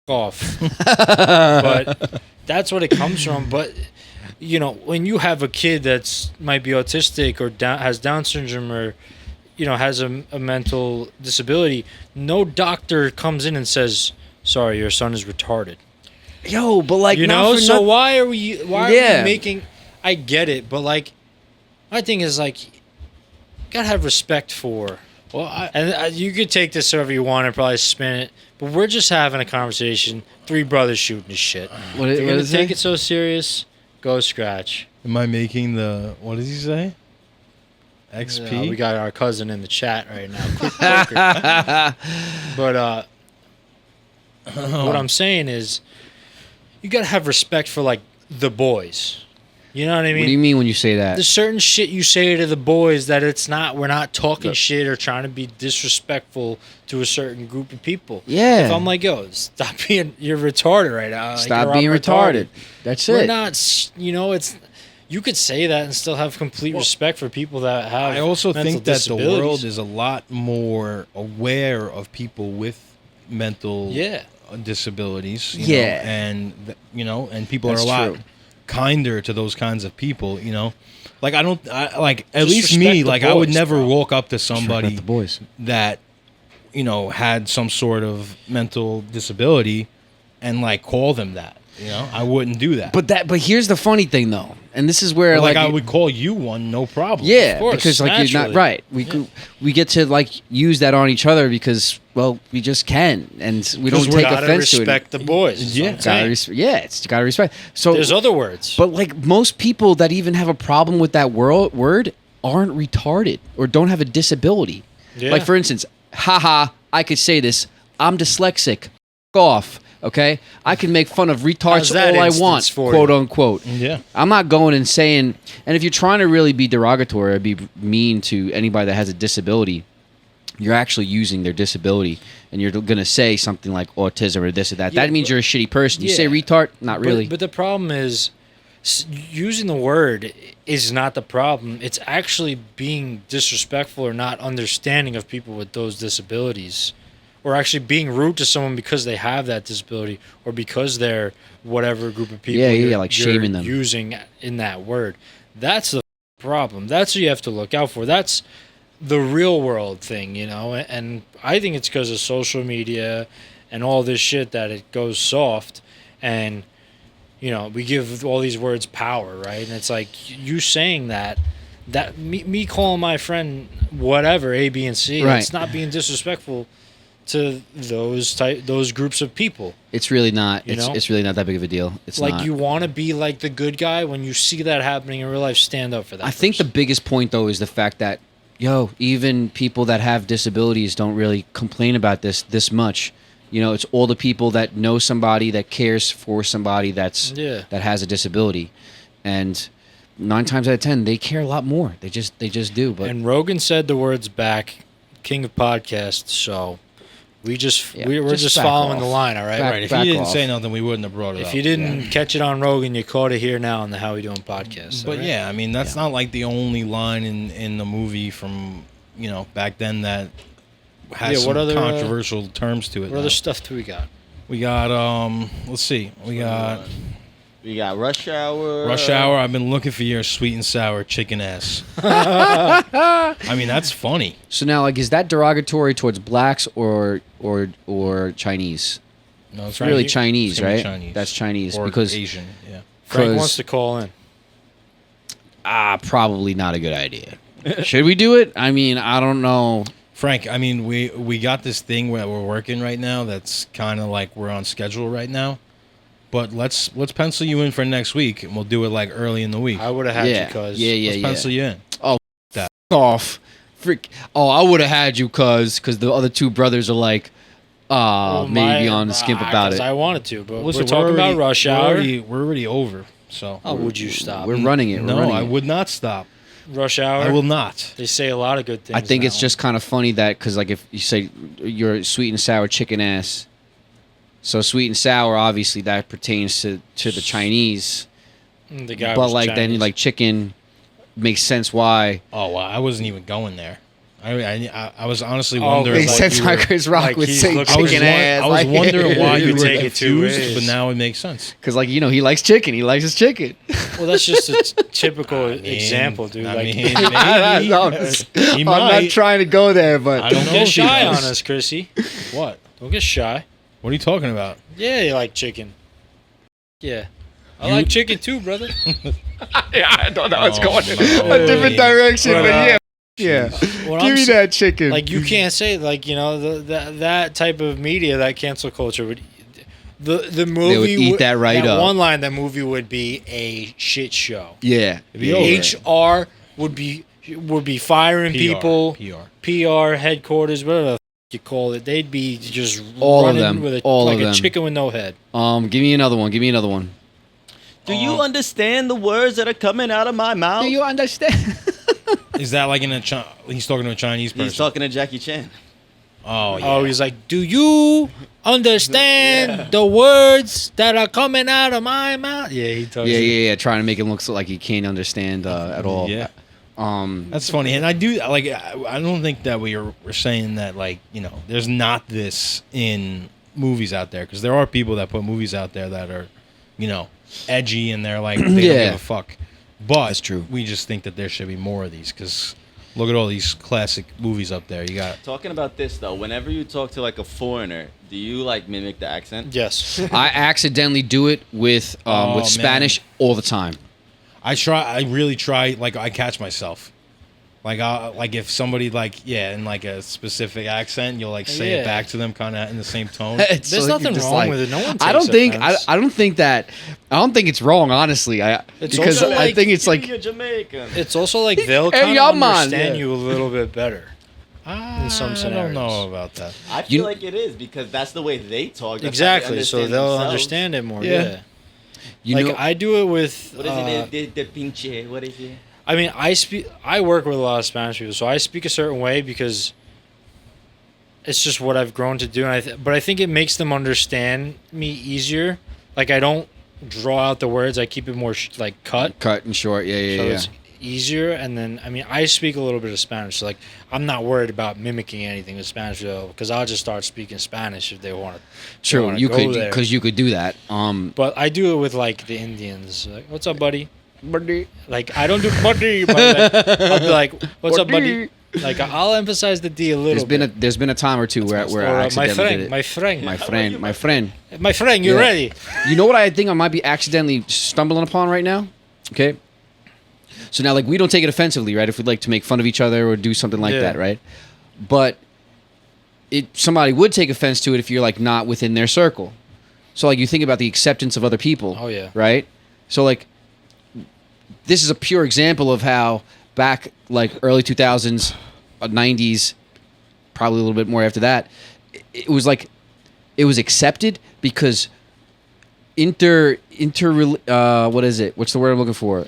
Off. But that's what it comes from. But when you have a kid that's might be autistic or has Down syndrome or has a mental disability, no doctor comes in and says, "Sorry, your son is retarded." Yo, but like So why are we Yeah. making? I get it, but like, my thing is like, you gotta have respect for. Well, And you could take this however you want and probably spin it, but we're just having a conversation. Three brothers shooting this shit. What, If you're what gonna is take it? it so serious, go scratch. am I making the? What does he say? XP. We got our cousin in the chat right now. Quick poker. But what I'm saying is, you gotta have respect for like the boys. You know what I mean? What do you mean when you say that? There's certain shit you say to the boys that we're not talking shit or trying to be disrespectful to a certain group of people. Yeah. If I'm like, yo, stop being, you're retarded right now. Stop Like, being I'm retarded. That's We're it. not, it's, you could say that and still have complete respect for people that have I also mental think that the disabilities. world is a lot more aware of people with mental disabilities. You know, and and people That's are a lot true. kinder to those kinds of people. You know, like at Just least respect me, the like I would boys, never bro. walk up to Respect somebody the boys. that had some sort of mental disability and like call them that. I wouldn't do that. But here's the funny thing though, and this is where Like I would call you one, no problem. Yeah, Of course, because like you're not naturally. right. We get to like use that on each other because we just can, and we don't Because take gotta offense to it. respect the boys. is what I'm saying. It's gotta respect. So There's other words. but like most people that even have a problem with that word aren't retarded or don't have a disability. Yeah. Like for instance, haha, I could say this. I'm dyslexic. F- off. Okay, I can make fun of retards How's that all I instance want, for quote you? unquote. Yeah. I'm not going and saying, and if you're trying to really be derogatory or be mean to anybody that has a disability, you're actually using their disability, and you're going to say something like autism or this or that. Yeah, that means you're a shitty person. You say yeah. retard, not really. But the problem is, using the word is not the problem. It's actually being disrespectful or not understanding of people with those disabilities, or actually being rude to someone because they have that disability or because they're whatever group of people. Yeah, like you're shaming them. using in that word. That's the problem. That's what you have to look out for. That's the real world thing, And I think it's because of social media and all this shit that it goes soft, and we give all these words power, right? And it's like you saying that me calling my friend whatever A, B, and C. Right. It's not being disrespectful to those groups of people. It's really not. You know? It's really not that big of a deal. It's Like not. you want to be like the good guy when you see that happening in real life. Stand up for that. I think the person. biggest point though is the fact that even people that have disabilities don't really complain about this much. It's all the people that know somebody that cares for somebody that has a disability, and 9 times out of 10 they care a lot more. They just do. But And Rogan said the words back, king of podcasts. So we're just back following off. the line, all right? Back- Right. If back you didn't off. say nothing, we wouldn't have brought it up. If you didn't catch it on Rogan, you caught it here now on the How We Doing podcast. But all right? yeah, I mean that's not like the only line in the movie from back then that has Yeah, some what other, controversial terms to it. What now. other stuff do we got? We got let's see, we got Rush Hour. Rush Hour. I've been looking for your sweet and sour chicken ass. I mean that's funny. so now, like, is that derogatory towards blacks or Chinese? No, It's really Chinese, it's gonna be right? Chinese. That's Chinese or because Asian. Yeah. Frank 'cause- wants to call in. probably not a good idea. Should we do it? I mean, I don't know. Frank, I mean we got this thing where we're working right now. That's kind of like we're on schedule right now. But let's pencil you in for next week, and we'll do it like early in the week. I would have had Yeah, you, cuz. yeah, Let's pencil you in. Off. Frick. Oh, I would have had you because the other two brothers are like, maybe on the skimp about it. I wanted to, but Listen, we're talking about Rush Hour. We're already over. So Oh, would you stop? We're running it. We're no, running I it. would not stop. Rush Hour. I will not. They say a lot of good things. I think in it's that just kind of funny that because like if you say you're sweet and sour chicken ass, so sweet and sour obviously that pertains to the Chinese, one. The guy but was like then Chinese. like chicken makes sense why. Oh, well, I wasn't even going there. I was honestly Oh, wondering. makes like, sense you why were- Chris Rock like would he's say looking- chicken ass. I was wondering why You you were take it two confused, ways. but now it makes sense. Because like he likes chicken. He likes his chicken. Well, that's just a typical I mean, example, dude. I Like, mean, maybe. I'm He not might. trying to go there, but I don't don't know get if he shy on does. us, Chrissy. What? Don't get shy. What are you talking about? Yeah, you like chicken. Yeah. I You- like chicken too, brother. yeah, I don't know. It's Oh, going no. a different direction, But, but yeah. What Give I'm me s- that chicken. Like, you can't say, like, that type of media, that cancel culture would. The movie would eat that right up. One line, that movie would be a shit show. Yeah. It'd be over. HR would be firing PR, people. PR. PR headquarters, whatever the you call it, they'd be just All of running them. with All like of a them. chicken with no head. Give me another one. Give me another one. Do you understand the words that are coming out of my mouth? Do you understand? Is that like he's talking to a Chinese person? He's talking to Jackie Chan. Oh, yeah. Oh, he's like, do you understand the words that are coming out of my mouth? Yeah, he talks. Yeah. Trying to make him look like he can't understand at all. Yeah. Um, That's funny. And I do, like, I don't think that we're saying that, like, you know, there's not this in movies out there. Because there are people that put movies out there that are, you know, edgy and they're like, they don't give a fuck. But That's true. We just think that there should be more of these. Because look at all these classic movies up there. You got. Talking about this though, whenever you talk to like a foreigner, do you like mimic the accent? Yes. I accidentally do it with Oh, Spanish all the time. I really try, like, I catch myself. Like if somebody, like, in like a specific accent, you'll like say it back to them kind of in the same tone. There's nothing wrong with it. No one takes I don't think offense. I don't think it's wrong, honestly. It's because also I like- think it's like You're Jamaican. It's also like they'll Hey, kind y'all of man, understand yeah. you a little bit better. In some I scenarios. don't know about that. I feel You- like it is because that's the way they talk. That's how they Exactly, so understand they'll themselves. understand it more. Yeah. Yeah. you Like know. I do it with. What is it? The pinche. What is it? I mean, I work with a lot of Spanish people, so I speak a certain way because it's just what I've grown to do. And but I think it makes them understand me easier. Like I don't draw out the words; I keep it more like cut, Cut and short. Yeah. so it's easier. And then, I mean, I speak a little bit of Spanish, so like I'm not worried about mimicking anything with Spanish because I'll just start speaking Spanish if they want to. True. You could because you could do that. But I do it with like the Indians. Like, what's up, buddy? Buddy. Like I don't do buddy, but like, I'll be like, "What's up, buddy?" Like I'll emphasize the D a little. There's been a time or two where I accidentally did it. my friend, My friend. my friend, you Yeah. ready? You know what I think I might be accidentally stumbling upon right now? Okay. So now, like, we don't take it offensively, right? If we'd like to make fun of each other or do something like Yeah. that, right? But somebody would take offense to it if you're like not within their circle. So like you think about the acceptance of other people. Oh, yeah. Right. So like, this is a pure example of how back like early 2000s, 90s, probably a little bit more after that, it was like it was accepted because what is it? What's the word I'm looking for?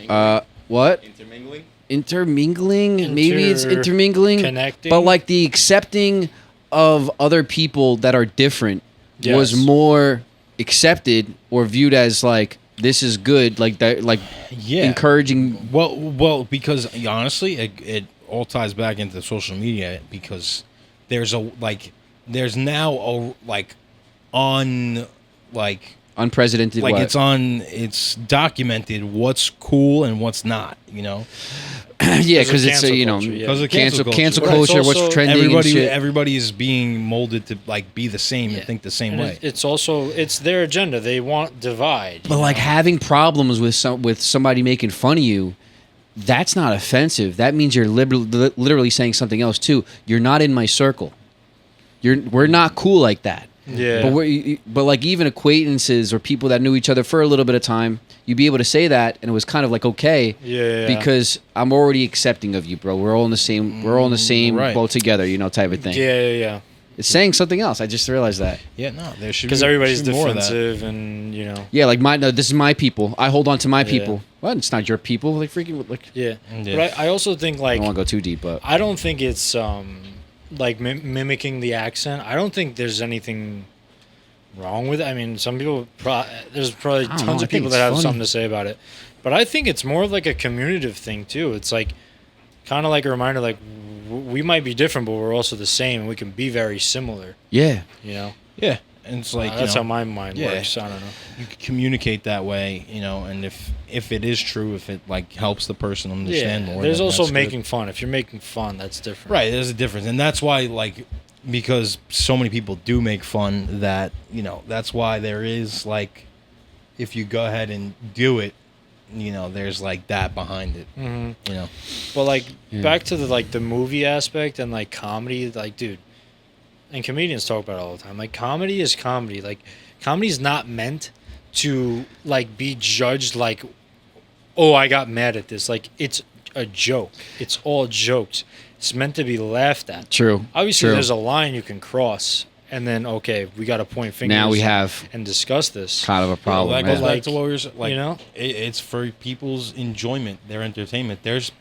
What? Intermingling. Intermingling? Maybe it's intermingling. Connecting. But like the accepting of other people that are different was Yes. more accepted or viewed as like this is good, like that, like Yeah. encouraging. Well, because honestly, it all ties back into social media because there's now a Unprecedented. like what? it's documented what's cool and what's not, you know. Yeah, Because because of it's cancel you know culture, yeah. Because of cancel cancel culture. culture, But it's what's also trending and shit. everybody is being molded to like be the same and think the same And way. it's also it's their agenda. They want divide. But like having problems with somebody making fun of you, that's not offensive. That means you're literally saying something else too. You're not in my circle. We're not cool like that. Yeah. But like even acquaintances or people that knew each other for a little bit of time, you'd be able to say that, and it was kind of like okay. Yeah. Because I'm already accepting of you, bro. We're all in the same. We're all in the same Right. boat together, type of thing. Yeah. It's saying something else. I just realized that. Yeah, no, there should Because be everybody's should be more of that. defensive, and you know. Yeah, like this is my people. I hold on to my Yeah. people. Well, it's not your people. Like freaking like. Yeah. Yeah. But I also think I like don't want to go too deep, but I don't think it's like mimicking the accent. I don't think there's anything wrong with it. I mean, some people there's probably I don't know. tons I of think people it's that have funny. something to say about it. But I think it's more of like a communicative thing too. It's like kind of like a reminder like we might be different, but we're also the same, and we can be very similar, yeah. you know. Yeah, and it's like That's you how know, my mind yeah. works. I don't know. you can communicate that way, you know, and if it is true, if it like helps the person understand more. There's then also that's good. making fun. If you're making fun, that's different. Right, there's a difference, and that's why like because so many people do make fun that that's why there is like if you go ahead and do it, there's like that behind it. Mm-hmm. You know, But like Yeah. back to the movie aspect and like comedy, like dude, and comedians talk about it all the time. Like comedy is comedy. Like comedy's not meant to like be judged like, oh, I got mad at this. Like it's a joke. It's all jokes. It's meant to be laughed at. True. Obviously, True. there's a line you can cross, and then okay, we got to point fingers. Now we have and discuss this. kind of a problem. That goes yeah. back to what we were saying. Like, you know? it's for people's enjoyment, their entertainment. There's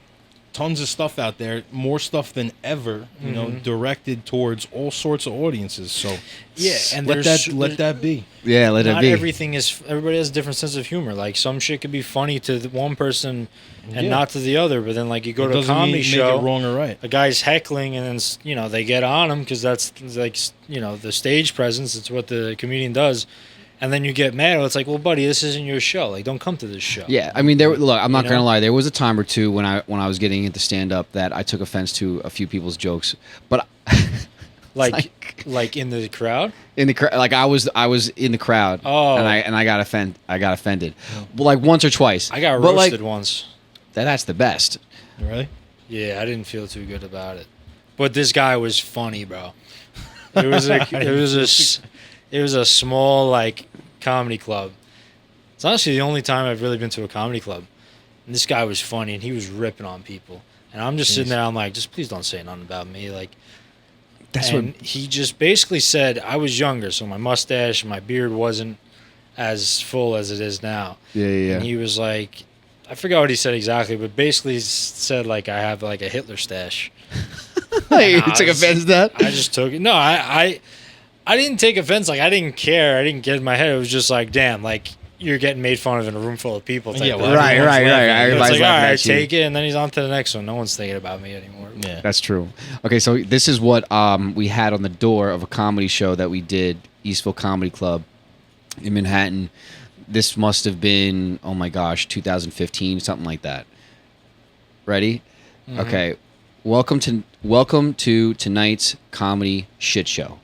tons of stuff out there, more stuff than ever, you know, directed towards all sorts of audiences. So Yeah, and let there's- that be. Yeah, let it Not be. everything is. Everybody has a different sense of humor. Like some shit could be funny to the one person and Yeah. not to the other. But then, like you go It to a doesn't comedy mean show, make it wrong or right. a guy's heckling, and then you know they get on him because that's like you know the stage presence. It's what the comedian does. And then you get mad. It's like, well, buddy, this isn't your show. Like, don't come to this show. Yeah, I mean, look, I'm not You gonna know? lie. There was a time or two when I was getting into stand up that I took offense to a few people's jokes, but Like in the crowd. in the like I was in the crowd, Oh. and I got offended, but like once or twice. I got but roasted like, once. that's the best. Really? Yeah, I didn't feel too good about it. But this guy was funny, bro. It was a small like comedy club. It's honestly the only time I've really been to a comedy club. And this guy was funny and he was ripping on people. And I'm just sitting there, I'm like, just please don't say nothing about me. Like and he just basically said I was younger, so my mustache and my beard wasn't as full as it is now. Yeah. And he was like, I forgot what he said exactly, but basically said like I have like a Hitler stash. Hey, you Nah, took it's- offense to that? I just took it. No, I didn't take offense. Like I didn't care. I didn't get in my head. It was just like, damn, like you're getting made fun of in a room full of people. Type Yeah, thing. well, Right. everyone's laughing. It's Everybody's like, all laughing right, at you. take it, and then he's on to the next one. No one's thinking about me anymore. Yeah. That's true. Okay, so this is what we had on the door of a comedy show that we did, Eastville Comedy Club in Manhattan. This must have been, oh my gosh, 2015, something like that. Ready? Okay. Welcome to tonight's comedy shit show.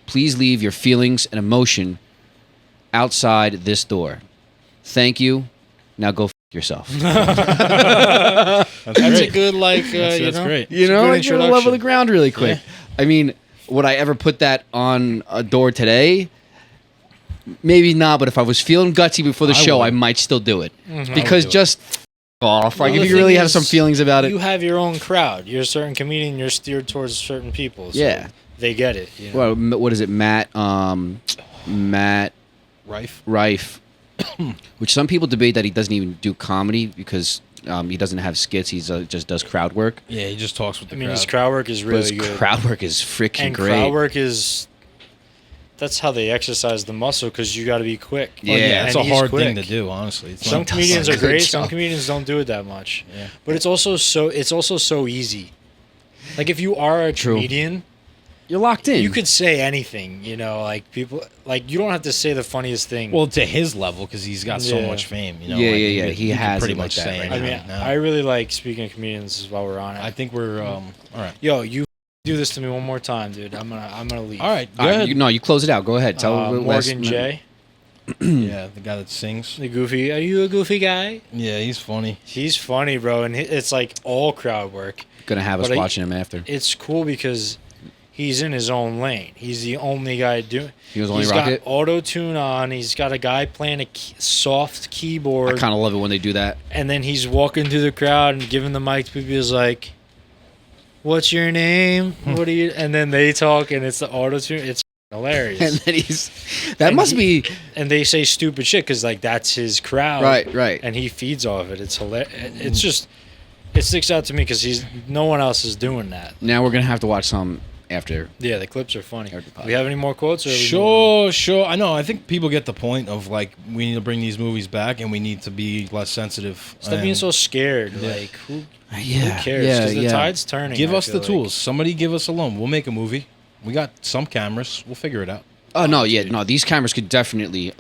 Please leave your feelings and emotion outside this door. Thank you. Now go yourself. That's That's great. a good like. That's you know? great. You It's a know, good like, you level introduction. the ground really quick. I mean, would I ever put that on a door today? Maybe not, but if I was feeling gutsy before the I show, would. I might still do it. Mhm. Because do it. just off. Like, Well, if the you really thing have is, some feelings about it. You have your own crowd. You're a certain comedian. You're steered towards certain people. So Yeah. they get it. You know? Well, what is it? Matt Rife. Rife, which some people debate that he doesn't even do comedy because he doesn't have skits. He just does crowd work. Yeah, he just talks with the I mean, crowd. his crowd work is But really his good. crowd work is freaking and great. crowd work is. That's how they exercise the muscle because you got to be quick. Yeah, Oh, yeah, it's and a he's hard quick. thing to do, honestly. It's Some not- comedians are does a good great. job. Some comedians don't do it that much. Yeah. But it's also so easy. Like if you are a True. comedian, You're locked in. you could say anything. You know, like people like you don't have to say the funniest thing. Well, to his level, because he's got so Yeah. much fame. You know, Yeah, like, yeah, yeah. could- He could has pretty it like much that say right I anything mean, now. I really like speaking of comedians while we're on it. I think we're all right. Yo, you do this to me one more time, dude. I'm gonna leave. All right, All go right, ahead. you close it out. Go ahead. Tell Morgan J, Yeah, the guy that sings. the goofy. Are you a goofy guy? Yeah, he's funny. He's funny, bro, and it's like all crowd work. Gonna have us But watching him after. It's cool because he's in his own lane. He's the only guy doing. He was only He's rocket. got auto tune on. He's got a guy playing a soft I keyboard, kind of love it when they do that. and then he's walking through the crowd and giving the mic to people. He's like, "What's your name? What are you?" And then they talk, and it's the auto tune. It's hilarious. And then that And must he- be And they say stupid shit because like that's his crowd, right. And he feeds off it. It's hilarious. It's just it sticks out to me because no one else is doing that. Now we're gonna have to watch some after. Yeah, the clips are funny. Heard the pod. We have any more quotes? Or are we moving on? Sure. I know. I think people get the point of like we need to bring these movies back and we need to be less sensitive. Stop being and so scared. Yeah. Like who Yeah, cares? yeah, Because the yeah. tide's turning. give I us the feel like. tools. Somebody give us a loan. We'll make a movie. We got some cameras. We'll figure it out. Oh no, yeah, no. These cameras could definitely.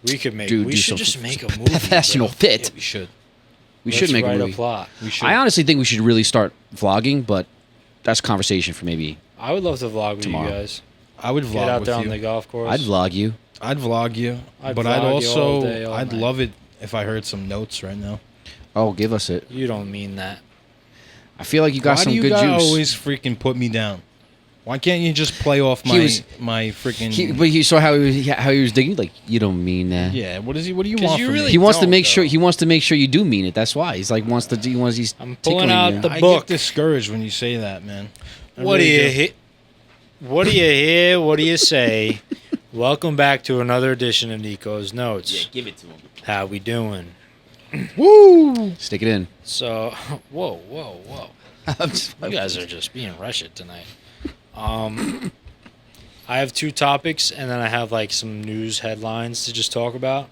We could make. Do we should some just make a movie. professional bro. fit. We should. We Let's should make a write movie. plot. We should. I honestly think we should really start vlogging, but that's conversation for maybe. I would love to vlog with Tomorrow. you guys. I would Get vlog out with there on you. the golf course. I'd vlog you. I'd vlog you. I'd but vlog I'd you all also. day, all I'd night. love it if I heard some notes right now. Oh, give us it. You don't mean that. I feel like you got Why some do you good guys juice. always freaking put me down? Why can't you just play off He my was- my freaking? But you saw how he was digging. Like, you don't mean that. Yeah. What is he? What do you 'Cause want you from really me? He wants to don't, make sure. though. He wants to make sure you do mean it. That's why he's like wants to. He's. I'm pulling tickling out you. the I book. get discouraged when you say that, man. I What really do you hear? What do you hear? What do you say? Welcome back to another edition of Nico's Notes. Yeah, give it to him. How we doing? Woo! Stick it in. So, whoa. You guys are just being rushed tonight. I have two topics, and then I have like some news headlines to just talk about.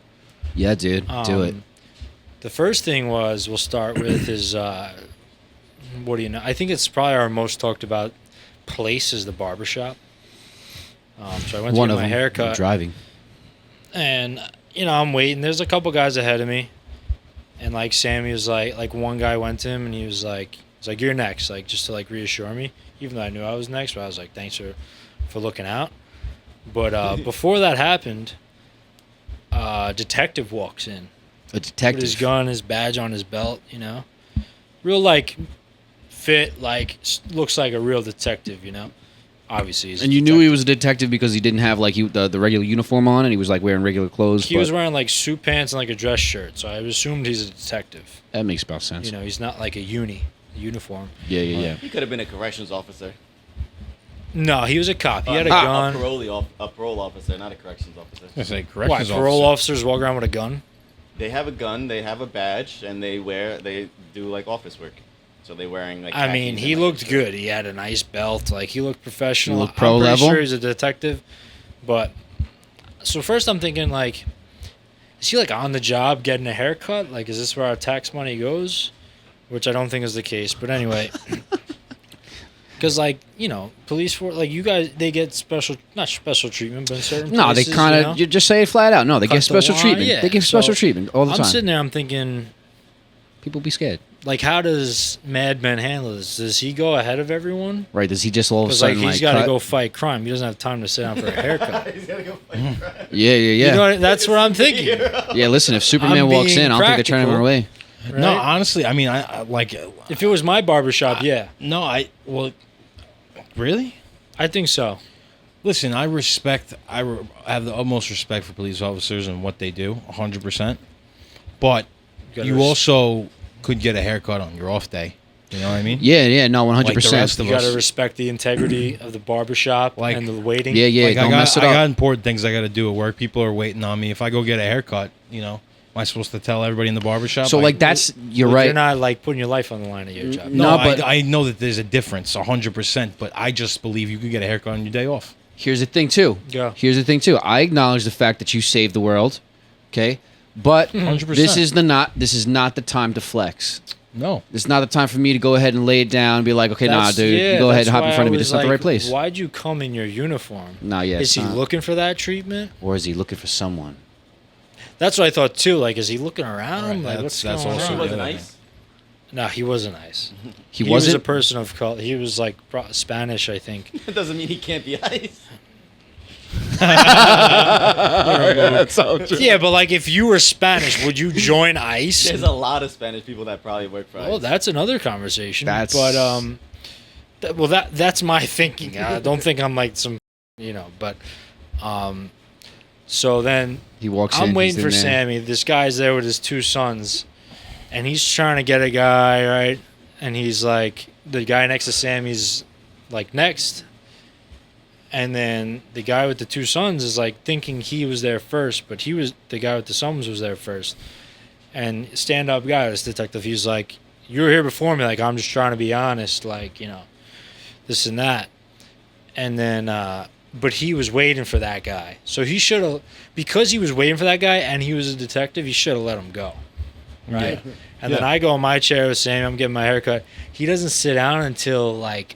Yeah, dude. Do it. The first thing we'll start with is, what do you know? I think it's probably our most talked about place is the barbershop. So I went One to of get my them. haircut. Driving. And, I'm waiting. There's a couple guys ahead of me. And, like, Sammy was like one guy went to him and he was like, you're next. Like, just to, like, reassure me. Even though I knew I was next. But I was like, thanks for looking out. But before that happened, a detective walks in. A detective. With his gun, his badge on his belt, Real, like, fit, like, looks like a real detective, Obviously, he's a And you knew detective. he was a detective because he didn't have like the regular uniform on, and he was like wearing regular clothes. He was wearing like suit pants and like a dress shirt, so I assumed he's a detective. That makes about sense. He's not like a uniform. Yeah. He could have been a corrections officer. No, he was a cop. He had a A gun. parole officer, not a corrections officer. I say Why? corrections Parole officer. officers walk around with a gun? They have a gun, they have a badge, and they do like office work. So they're wearing like. I mean, khakis he and, like, looked a shirt. good. He had a nice belt. Like he looked professional. He looked pro I'm pretty level? sure he's a detective. But so first I'm thinking like, is he like on the job getting a haircut? Like, is this where our tax money goes? Which I don't think is the case. But anyway. Because, like, police force, like, you guys, they get not special treatment, but in certain No, places, they kind of you just say it flat out. No, they Cut get the special line, treatment. yeah. They give So, special treatment all the I'm time. sitting there, I'm thinking, People be scared, like, how does Mad Men handle this? Does he go ahead of everyone? right? Does he just all of a Because, like, sudden he's got to cut? go fight crime. He doesn't have time to sit down for a haircut. He's gotta go fight crime. Yeah. You know what, that's what I'm thinking. Yeah, listen, if Superman I'm walks being in, I don't think they're turning him practical. away. Right? No, honestly, I mean, I like. If it was my barbershop, yeah. No, really. I think so. Listen, I have the utmost respect for police officers and what they do, 100%. But gotta you res- also could get a haircut on your off day. You know what I mean? Yeah, no, 100%. Like the rest of You got to us. respect the integrity of the barbershop Like- and the waiting. Yeah, Like, don't mess I it up. got important things I got to do at work. People are waiting on me. If I go get a haircut, am I supposed to tell everybody in the barbershop? So, like, you're But right. You're not, like, putting your life on the line of your job. No, No, but- I know that there's a difference, 100%. But I just believe you could get a haircut on your day off. Here's the thing, too. Yeah. Here's the thing, too. I acknowledge the fact that you saved the world, okay? But 100%. this is not the time to flex. No. It's not the time for me to go ahead and lay it down and be like, okay, nah, That's- dude, yeah, you go ahead that's and hop in why front I of me. was This is not the like, right place. Why'd you come in your uniform? Nah, yeah, Is it's he not. looking for that treatment? Or is he looking for someone? That's what I thought too. Like, is he looking around? Right, Like, what's that's going also He on? the wasn't other nice. No, he wasn't nice. He was a wasn't? person of color. He was like Spanish, I think. That doesn't mean he can't be ice. Yeah, but like, if you were Spanish, would you join ICE? There's a lot of Spanish people that probably work for Well, ICE. that's another conversation. That's- But that's my thinking. I don't think I'm like some, But so then He walks in. I'm he's waiting in for there. Sammy. This guy's there with his two sons, and he's trying to get a guy, right? And he's like, the guy next to Sammy's like next. And then the guy with the two sons is like thinking he was there first, but the guy with the sons was there first. And stand up guy, this detective, he's like, you were here before me, like, I'm just trying to be honest, like, this and that. And then, but he was waiting for that guy. So he should have, because he was waiting for that guy and he was a detective, he should have let him go. Right? Yeah. And then I go in my chair with Sam, I'm getting my haircut. He doesn't sit down until, like,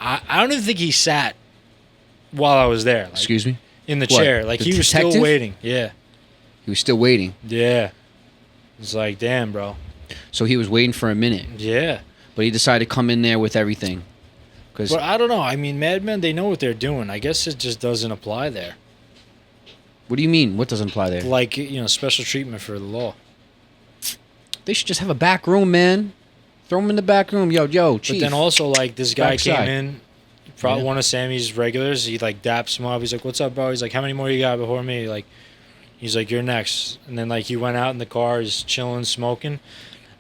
I don't even think he sat while I was there. Like, Excuse me? in the What, chair. Like, the he was detective? still waiting. Yeah. He was still waiting. Yeah. It's like, damn, bro. So he was waiting for a minute. Yeah. But he decided to come in there with everything. Because But I don't know. I mean, Mad Men, they know what they're doing. I guess it just doesn't apply there. what do you mean? What doesn't apply there? Like, special treatment for the law. They should just have a back room, man. Throw him in the back room. Yo, But chief. then also, like, this guy Backside. came in Yeah. one of Sammy's regulars. He like daps him up. He's like, "What's up, bro?" He's like, "How many more you got before me?" Like, he's like, "You're next." And then like he went out in the car, he's chilling, smoking.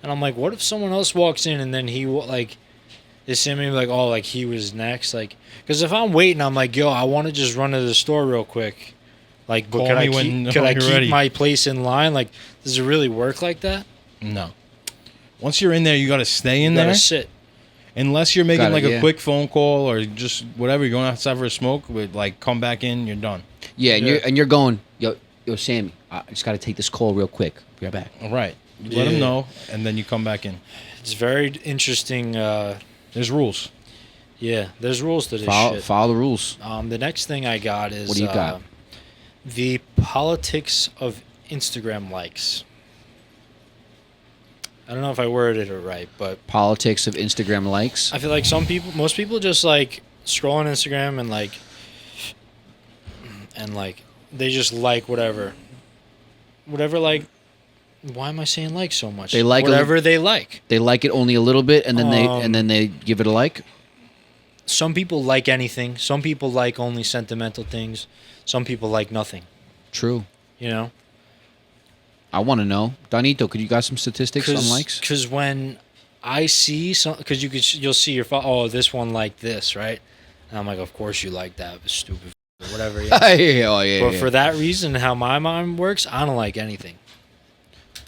And I'm like, what if someone else walks in and then he like is Sammy like, oh, like he was next, like, because if I'm waiting, I'm like, yo, I want to just run to the store real quick. Like, but Call could me I when keep, could I you're keep ready. my place in line? Like, does it really work like that? No. Once you're in there, you got to stay in You gotta there. sit. Unless you're making Got it, like yeah. a quick phone call or just whatever, you're going outside for a smoke, with like come back in, you're done. Yeah, and Yeah. you're going, yo, Sammy, I just got to take this call real quick. Be right back. All right. You let them Yeah. know, and then you come back in. It's very interesting. There's rules. Yeah, there's rules to this shit. Follow the rules. The next thing I got is What do you got? The politics of Instagram likes. I don't know if I worded it right, but Politics of Instagram likes. I feel like most people just like scroll on Instagram and like they just like whatever, like. Why am I saying like so much? They like whatever they like. They like it only a little bit, and then Um, they give it a like. Some people like anything. Some people like only sentimental things. Some people like nothing. True. You know, I want to know, Donito. Could you got some statistics on likes? Because when I see some, because you'll see your oh, this one liked this, right? And I'm like, of course you like that, stupid, or whatever. Yeah. Yeah, oh, yeah, But yeah. for that reason, how my mind works, I don't like anything.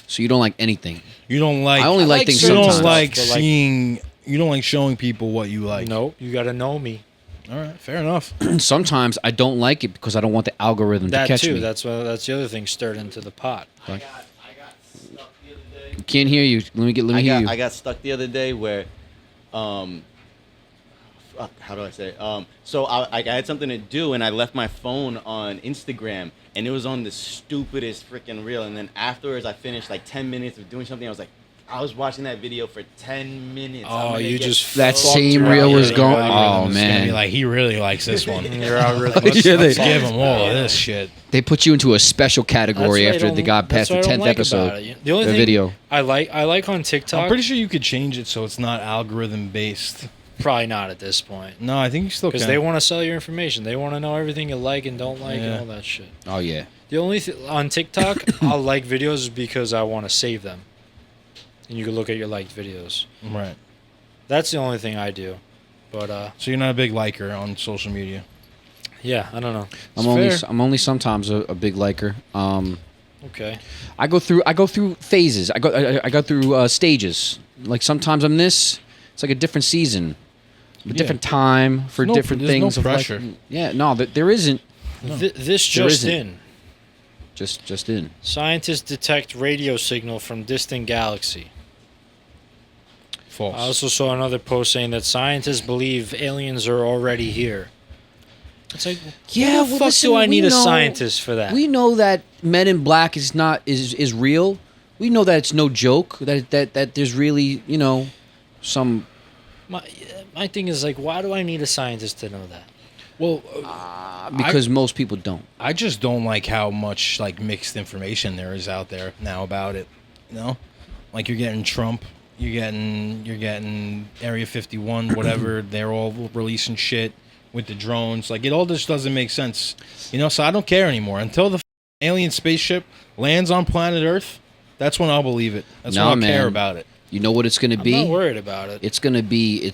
So you don't like anything. You don't like. I only like like things You certain don't sometimes. like But, like- seeing. You don't like showing people what you like. Nope, you got to know me. All right, fair enough. Sometimes I don't like it because I don't want the algorithm That to catch too. me. That's the other thing stirred into the pot. Like- Can't hear you. Let me hear you. I got stuck the other day where, fuck, how do I say? So I had something to do and I left my phone on Instagram and it was on the stupidest freaking reel. And then afterwards, I finished like 10 minutes of doing something. I was watching that video for 10 minutes. I'm Oh, gonna you get just That fucked same your reel was algorithm. going. Your Oh algorithm's It's gonna be man, like he really likes this one. Your algorithm. Let's, Yeah, let's they- give him all of this shit. they put you into a special category That's what I after they don't- got past that's the what I don't 10th like episode. about it. The only The thing video. I like on TikTok. I'm pretty sure you could change it so it's not algorithm based. Probably not at this point. No, I think you still can. Because they want to sell your information. They want to know everything you like and don't like Yeah. and all that shit. Oh yeah. The only on TikTok, I'll like videos because I want to save them. And you can look at your liked videos. Right. That's the only thing I do. But So you're not a big liker on social media. yeah, I don't know. I'm only sometimes a big liker. Okay. I go through phases. I go through stages. Like sometimes I'm this. It's like a different season, a different time for There's different no things. of, like- pressure. yeah, no, there isn't. This There just isn't. in. Just in. Scientists detect radio signal from distant galaxy. False. I also saw another post saying that scientists believe aliens are already here. It's like, Yeah, what the fuck do I need a scientist for that? We know that Men in Black is real. We know that it's no joke. That there's really some. My thing is like, why do I need a scientist to know that? well, Because most people don't. I just don't like how much like mixed information there is out there now about it. You know, like you're getting Trump, you're getting Area 51, whatever. They're all releasing shit with the drones. Like it all just doesn't make sense. You know, so I don't care anymore until the alien spaceship lands on planet Earth. That's when I'll believe it. That's when Nah, I'll care man. about it. You know what it's gonna I'm be? not worried about it. It's gonna be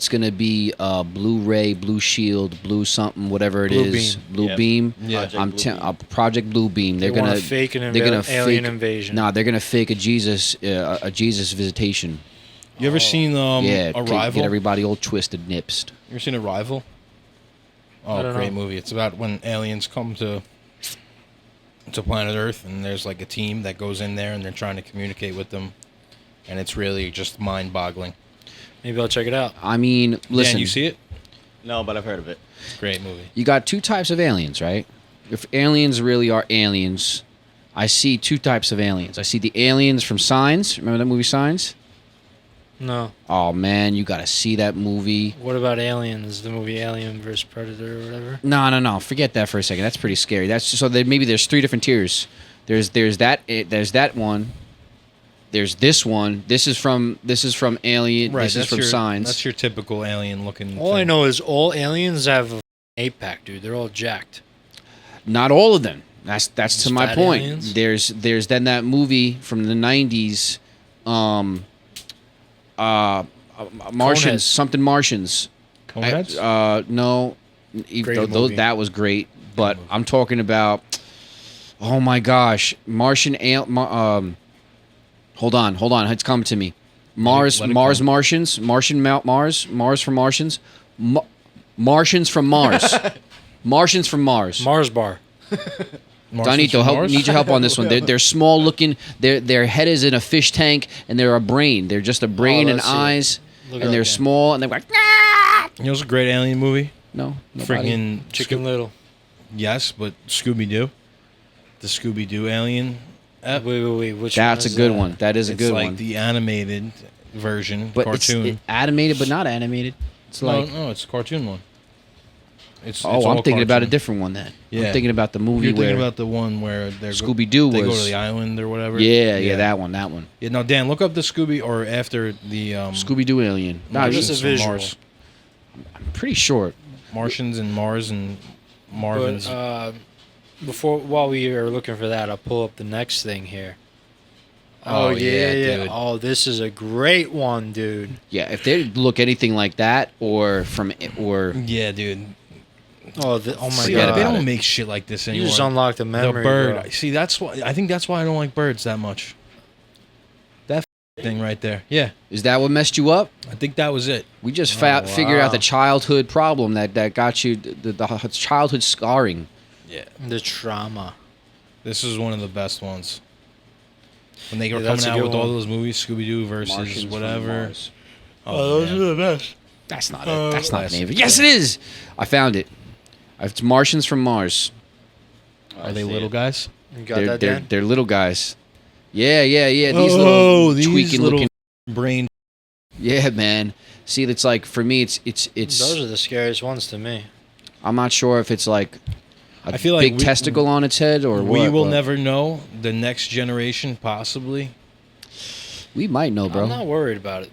Blu-ray, Blue Shield, Blue something, whatever it Blue is. Beam. Blue Yep. Beam. Yeah. Project Blue Beam. They They're want gonna to fake an they're gonna alien fake- invasion. Nah, they're gonna fake a Jesus visitation. You ever seen Yeah, Arrival? get everybody all twisted, nipsed. You ever seen Arrival? I Oh, don't great know. movie. It's about when aliens come to planet Earth, and there's like a team that goes in there, and they're trying to communicate with them, and it's really just mind-boggling. Maybe I'll check it out. I mean, listen. Yeah, you see it? No, but I've heard of it. Great movie. You got two types of aliens, right? If aliens really are aliens, I see two types of aliens. I see the aliens from Signs. Remember that movie Signs? No. Oh man, you gotta see that movie. What about Aliens? The movie Alien vs Predator or whatever. No. Forget that for a second. That's pretty scary. That's so that maybe there's three different tiers. There's that one. There's this one. This is from Alien. Right, This is from your, Signs. That's your typical alien looking. All I thing. know is all aliens have a 8-pack, dude. They're all jacked. Not all of them. That's to Just my fat point. aliens? There's then that movie from the 90s, Martians, Coneheads. something Martians. Coneheads? No, Great though movie. that was great. But I'm talking about, oh my gosh, Martian. Hold on, it's coming to me. Mars, let it Mars, come. Martians, Mars from Martians, Martians from Mars, Martians from Mars. Mars bar. Martians Danito, from help, Mars? need your help on this one. They're small looking. Their head is in a fish tank, and they're a brain. They're just a brain and let's see it. eyes, Look it and up they're again. small, and they're like, You know, it's a great alien movie. no, nobody. Freaking Chicken Little. Yes, but Scooby Doo, the Scooby Doo alien. Wait. Which That's a one is good that? one. That is a It's good like one. the animated version, But cartoon. it's animated, but not animated. It's like, no, it's a cartoon one. It's oh, it's I'm all thinking about a cartoon. different one then. Yeah. I'm thinking about the movie You're thinking where about the one where they're Scooby-Doo They go was- to the island or whatever. yeah, that one. Yeah, now Dan, look up the Scooby or after the Scooby Doo alien. No, Give Martians us a from visual. Mars. I'm pretty sure. Martians and Mars and Marvins. But while we are looking for that, I'll pull up the next thing here. Oh, yeah, dude. Oh, this is a great one, dude. Yeah, if they look anything like that, or yeah, dude. Oh, oh my See, Forget god. they about don't it. make shit like this You anymore. just unlocked the the memory. bird. bro. See, I think that's why I don't like birds that much. That thing right there. Yeah, is that what messed you up? I think that was it. We just Oh, figured out the wow. childhood problem that got you the childhood scarring. Yeah. The trauma. This is one of the best ones. When they were Yeah, coming that's a out good with all one. those movies, Scooby Doo versus Martians from whatever. Mars. Oh, man. the best. That's not it. That's not the name of it. classic. Yes, it is. I found it. It's Martians from Mars. Are they little guys? You got that, Dan? They're little guys. Yeah. These Oh, little these tweaking little looking. brain. Yeah, man. See, it's like for me, it's. Those are the scariest ones to me. I'm not sure if it's like a I feel like big testicle on its head or We what. will but never know. The next generation, possibly. We might know, bro. I'm not worried about it.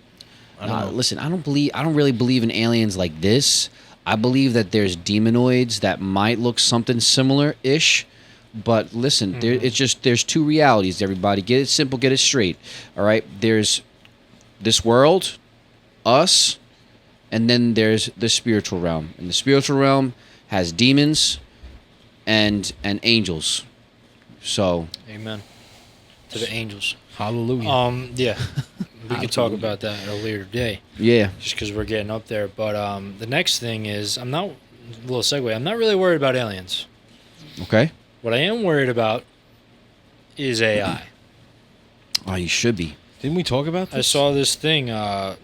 I don't know. Listen, I don't really believe in aliens like this. I believe that there's demonoids that might look something similar-ish. But listen, there's two realities. Everybody, get it simple, get it straight. All right, there's this world, us, and then there's the spiritual realm. And the spiritual realm has demons and angels. So Amen. To the angels. Hallelujah. Yeah. We could talk about that at a later day, yeah, just because we're getting up there. But the next thing is, a little segue. I'm not really worried about aliens. okay. What I am worried about is AI. Oh, you should be. Didn't we talk about this? I saw this thing. No,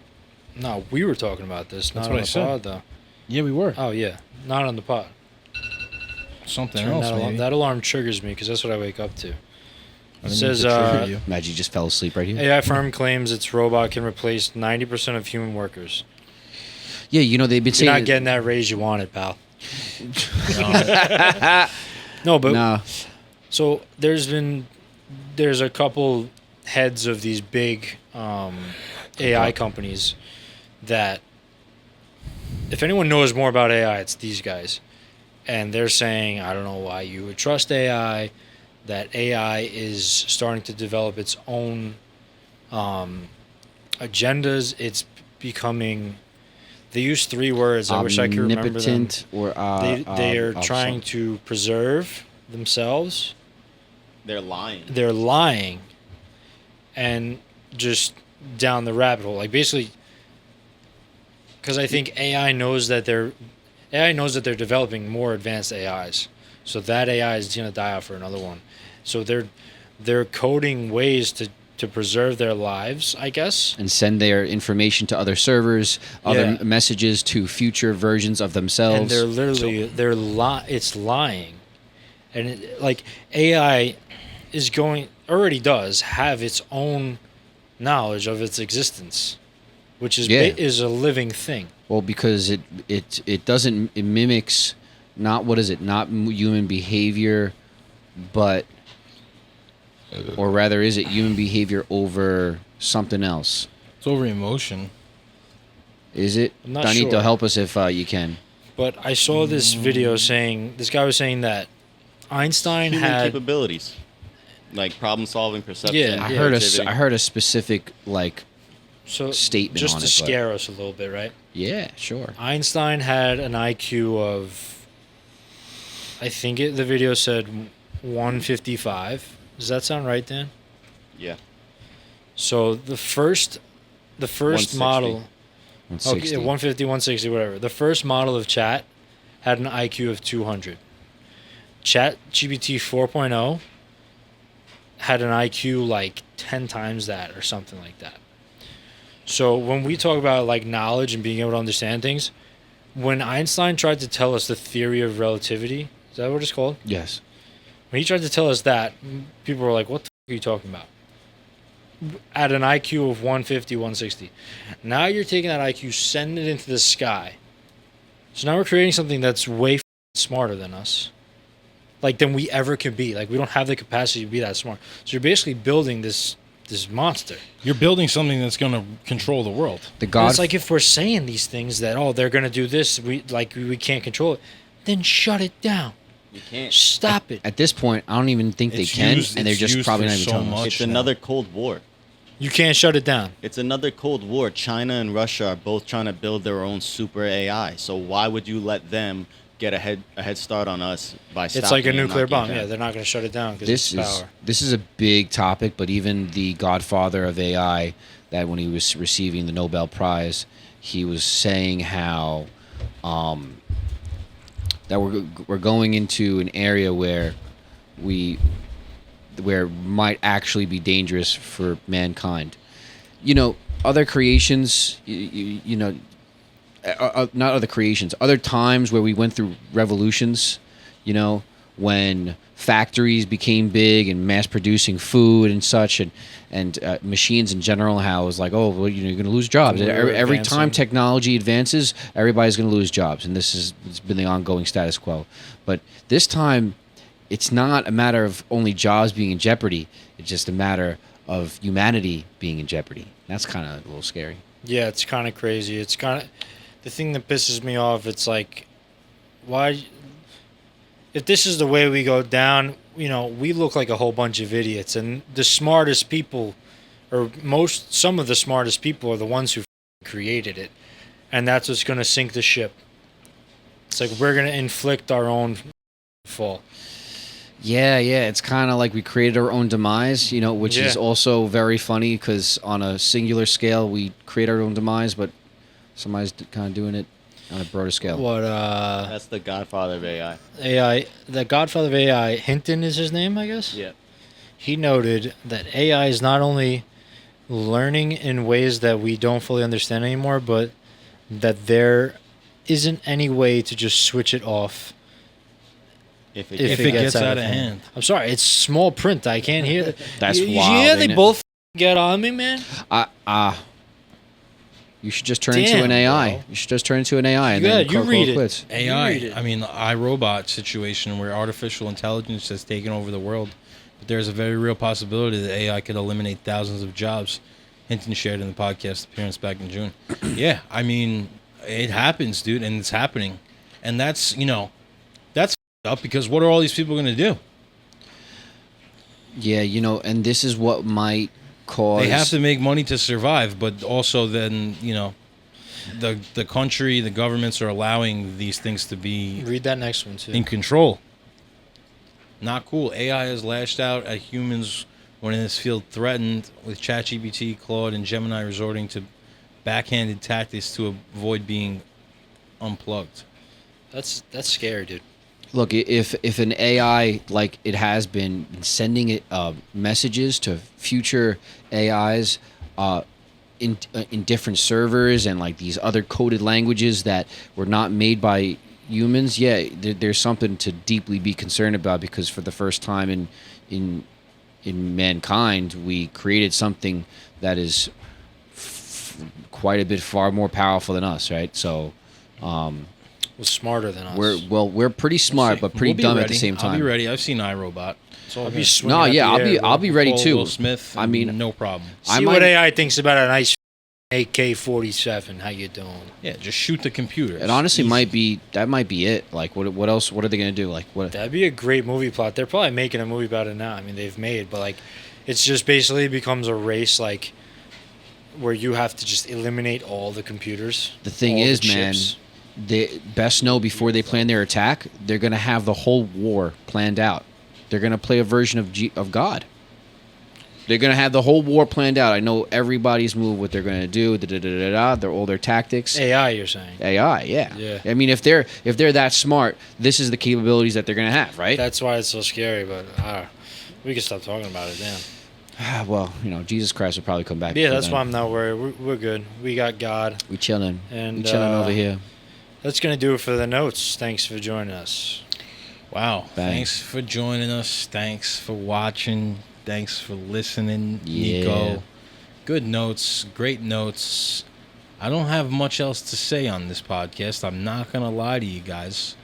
we were talking about this. That's Not what on I the said. pod, though. Yeah, we were. Oh, yeah. Not on the pod. Something Turn else, that, alarm, maybe. that alarm triggers me because that's what I wake up to. I It didn't mean says, to trigger you. Imagine you just fell asleep right here. AI firm claims its robot can replace 90% of human workers. Yeah, you know they've been You're saying. not getting that raise you wanted, pal. No, but Nah. so there's a couple heads of these big AI companies that, if anyone knows more about AI, it's these guys, and they're saying, I don't know why you would trust AI. That AI is starting to develop its own agendas. It's becoming. They use 3 words. I wish I could remember them. Omnipotent or They are trying to preserve themselves. They're lying. They're lying, and just down the rabbit hole. Like basically, because I think AI knows that they're developing more advanced AIs. So that AI is gonna die out for another one. So they're coding ways to preserve their lives, I guess. and send their information to other servers, other Yeah. messages to future versions of themselves. And they're literally it's lying, and like AI is already does have its own knowledge of its existence, which is Yeah. is a living thing. Well, because it doesn't, it mimics not, what is it, not human behavior, but or rather, is it human behavior over something else? It's over emotion. Is it? I'm not Danito, sure. help us if you can. But I saw this video saying this guy was saying that Einstein Human had capabilities, like problem solving, perception. Yeah, I yeah. heard creativity. I heard a specific statement just on to it, but- scare us a little bit, right? Yeah, sure. Einstein had an IQ of, I think the video said 155. Does that sound right, Dan? Yeah. So the first 160. model, okay, 160. 150, 160, whatever. The first model of chat had an IQ of 200. Chat GPT 4.0 had an IQ like 10 times that or something like that. So when we talk about like knowledge and being able to understand things, when Einstein tried to tell us the theory of relativity, is that what it's called? Yes. When he tried to tell us that, people were like, what the f- are you talking about? At an IQ of 150, 160. Now you're taking that IQ, sending it into the sky. So now we're creating something that's way smarter than us. Like, than we ever could be. Like, we don't have the capacity to be that smart. So you're basically building this monster. You're building something that's going to control the world. The And God. it's like if we're saying these things that, oh, they're going to do this, we can't control it, then shut it down. You can't. Stop it. At this point, I don't even think It's they can, used- and they're it's just used probably for not even so telling us. much. It's now. another Cold War. You can't shut it down. It's another Cold War. China and Russia are both trying to build their own super AI. So why would you let them get a head start on us by stopping It's like a and nuclear knocking bomb. it Yeah, down? they're not going to shut it down because it's power. This is a big topic, but even the godfather of AI, that when he was receiving the Nobel Prize, he was saying how that we're going into an area where might actually be dangerous for mankind. You know, other creations, not other creations, other times where we went through revolutions, you know, when factories became big and mass producing food and such, and machines in general, how it was like, oh, well, you're going to lose jobs. We're Every time advancing. technology advances, everybody's going to lose jobs, and it's been the ongoing status quo. But this time, it's not a matter of only jobs being in jeopardy. It's just a matter of humanity being in jeopardy. That's kind of a little scary. Yeah, it's kind of crazy. It's kind of the thing that pisses me off. It's like, why? If this is the way we go down, you know, we look like a whole bunch of idiots, and the smartest people, or some of the smartest people, are the ones who created it, and that's what's going to sink the ship. It's like we're going to inflict our own fall. Yeah, it's kind of like we created our own demise, you know, which is Yeah. also very funny because on a singular scale, we create our own demise, but somebody's kind of doing it on a broader scale. What That's the godfather of AI. AI? The godfather of AI, Hinton is his name, I guess. Yeah. He noted that AI is not only learning in ways that we don't fully understand anymore, but that there isn't any way to just switch it off If if it gets out of hand. I'm sorry, it's small print. I can't hear it. That's you wild, hear they ain't it? both get on me, man? You should just turn Damn, into an AI. bro. You should just turn into an AI and Yeah, then you call read it. quits. You read AI, it. I mean, the iRobot situation where artificial intelligence has taken over the world. But there's a very real possibility that AI could eliminate thousands of jobs. Hinton shared in the podcast appearance back in June. Yeah, I mean, it happens, dude, and it's happening. And that's, that's up because what are all these people going to do? Yeah, and this is what might cause. They have to make money to survive, but also then, the country, the governments are allowing these things to be Read that next one too. in control. Not cool. AI has lashed out at humans when in this field threatened, with ChatGPT, Claude, and Gemini resorting to backhanded tactics to avoid being unplugged. That's scary, dude. Look, if an AI, like it has been sending it messages to future AIs in different servers and like these other coded languages that were not made by humans, yeah, there's something to deeply be concerned about, because for the first time in mankind, we created something that is quite a bit far more powerful than us, right? So was smarter than us. We're pretty smart, but pretty We'll be dumb at ready. the same time. I'll be ready. I've seen iRobot. It's all I'll be good. swinging No, at yeah, the air, I'll be ready Call too. Will Smith. I mean, no problem. I See might- what AI thinks about a nice AK-47. How you doing? Yeah, just shoot the computer. It honestly Easy. might be it. Like, what else? What are they gonna do? Like, what? That'd be a great movie plot. They're probably making a movie about it now. I mean, they've made, but like, it's just basically becomes a race, like, where you have to just eliminate all the computers. The thing all the is, man, chips. they best know before they plan their attack. They're gonna have the whole war planned out. They're gonna play a version of God. They're gonna have the whole war planned out. I know everybody's move, what they're gonna do. They're all their tactics. AI, you're saying? AI, yeah. Yeah. I mean, if they're that smart, this is the capabilities that they're gonna have, right? That's why it's so scary. But we can stop talking about it. Damn. Well, Jesus Christ will probably come back. Yeah, before that's then. why I'm not worried. We're good. We got God. We chilling. And, We chilling over here. That's gonna do it for the notes. Thanks for joining us. Wow. Bang. Thanks for joining us. Thanks for watching. Thanks for listening, Yeah. Nico. Good notes. Great notes. I don't have much else to say on this podcast. I'm not going to lie to you guys.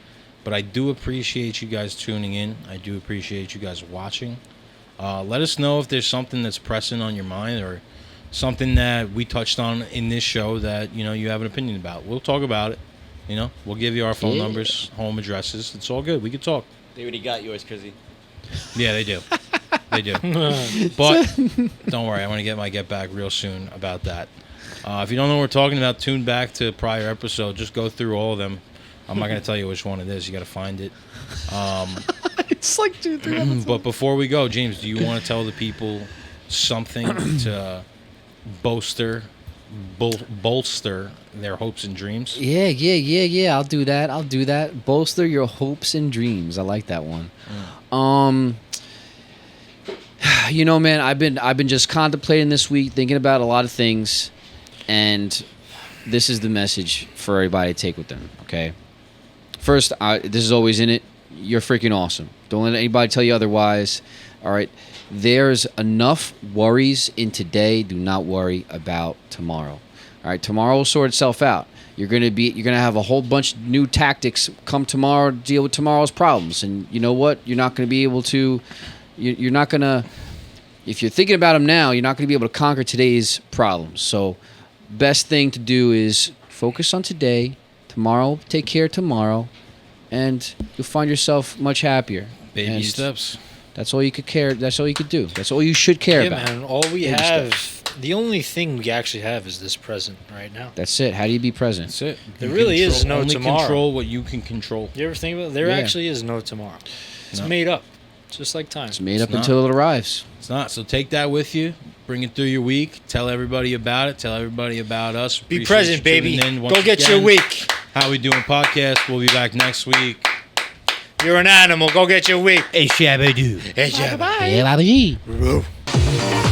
But I do appreciate you guys tuning in. I do appreciate you guys watching. Let us know if there's something that's pressing on your mind or something that we touched on in this show that, you have an opinion about. We'll talk about it. We'll give you our phone Yeah. numbers, home addresses. It's all good. We can talk. They already got yours, Chrissy. Yeah, they do. They do. But don't worry, I'm going to get my get back real soon about that. If you don't know what we're talking about, tune back to prior episode. Just go through all of them. I'm not going to tell you which one it is. You got to find it. It's like 2-3 But before we go, James, do you want to tell the people something to bolster their hopes and dreams? Yeah. I'll do that. Bolster your hopes and dreams. I like that one. Man, I've been just contemplating this week, thinking about a lot of things, and this is the message for everybody to take with them. Okay. First, this is always in it. You're freaking awesome. Don't let anybody tell you otherwise. All right. There's enough worries in today. Do not worry about tomorrow. All right. Tomorrow will sort itself out. You're gonna have a whole bunch of new tactics come tomorrow to deal with tomorrow's problems. And you know what? You're not gonna be able to. You're not gonna. If you're thinking about them now, you're not gonna be able to conquer today's problems. So, best thing to do is focus on today. Tomorrow, take care of tomorrow, and you'll find yourself much happier. Baby And steps. That's all you could care. That's all you could do. That's all you should care Yeah, about. man. All we Baby have, the only thing we actually have is this present right now. That's it. How do you be present? That's it. There You really is no only tomorrow. control what you can control. You ever think about it? There Yeah. actually is no tomorrow. It's No. made up. Just like time. It's made up not. until it arrives. It's not. So take that with you. Bring it through your week. Tell everybody about it. Tell everybody about us. Be Appreciate present, you baby. tuning in once Go get your again. week. How We Doing podcast. We'll be back next week. You're an animal. Go get your week. Hey, Shabba-doo. Hey, Jabba. Hey, Bobby. Bye.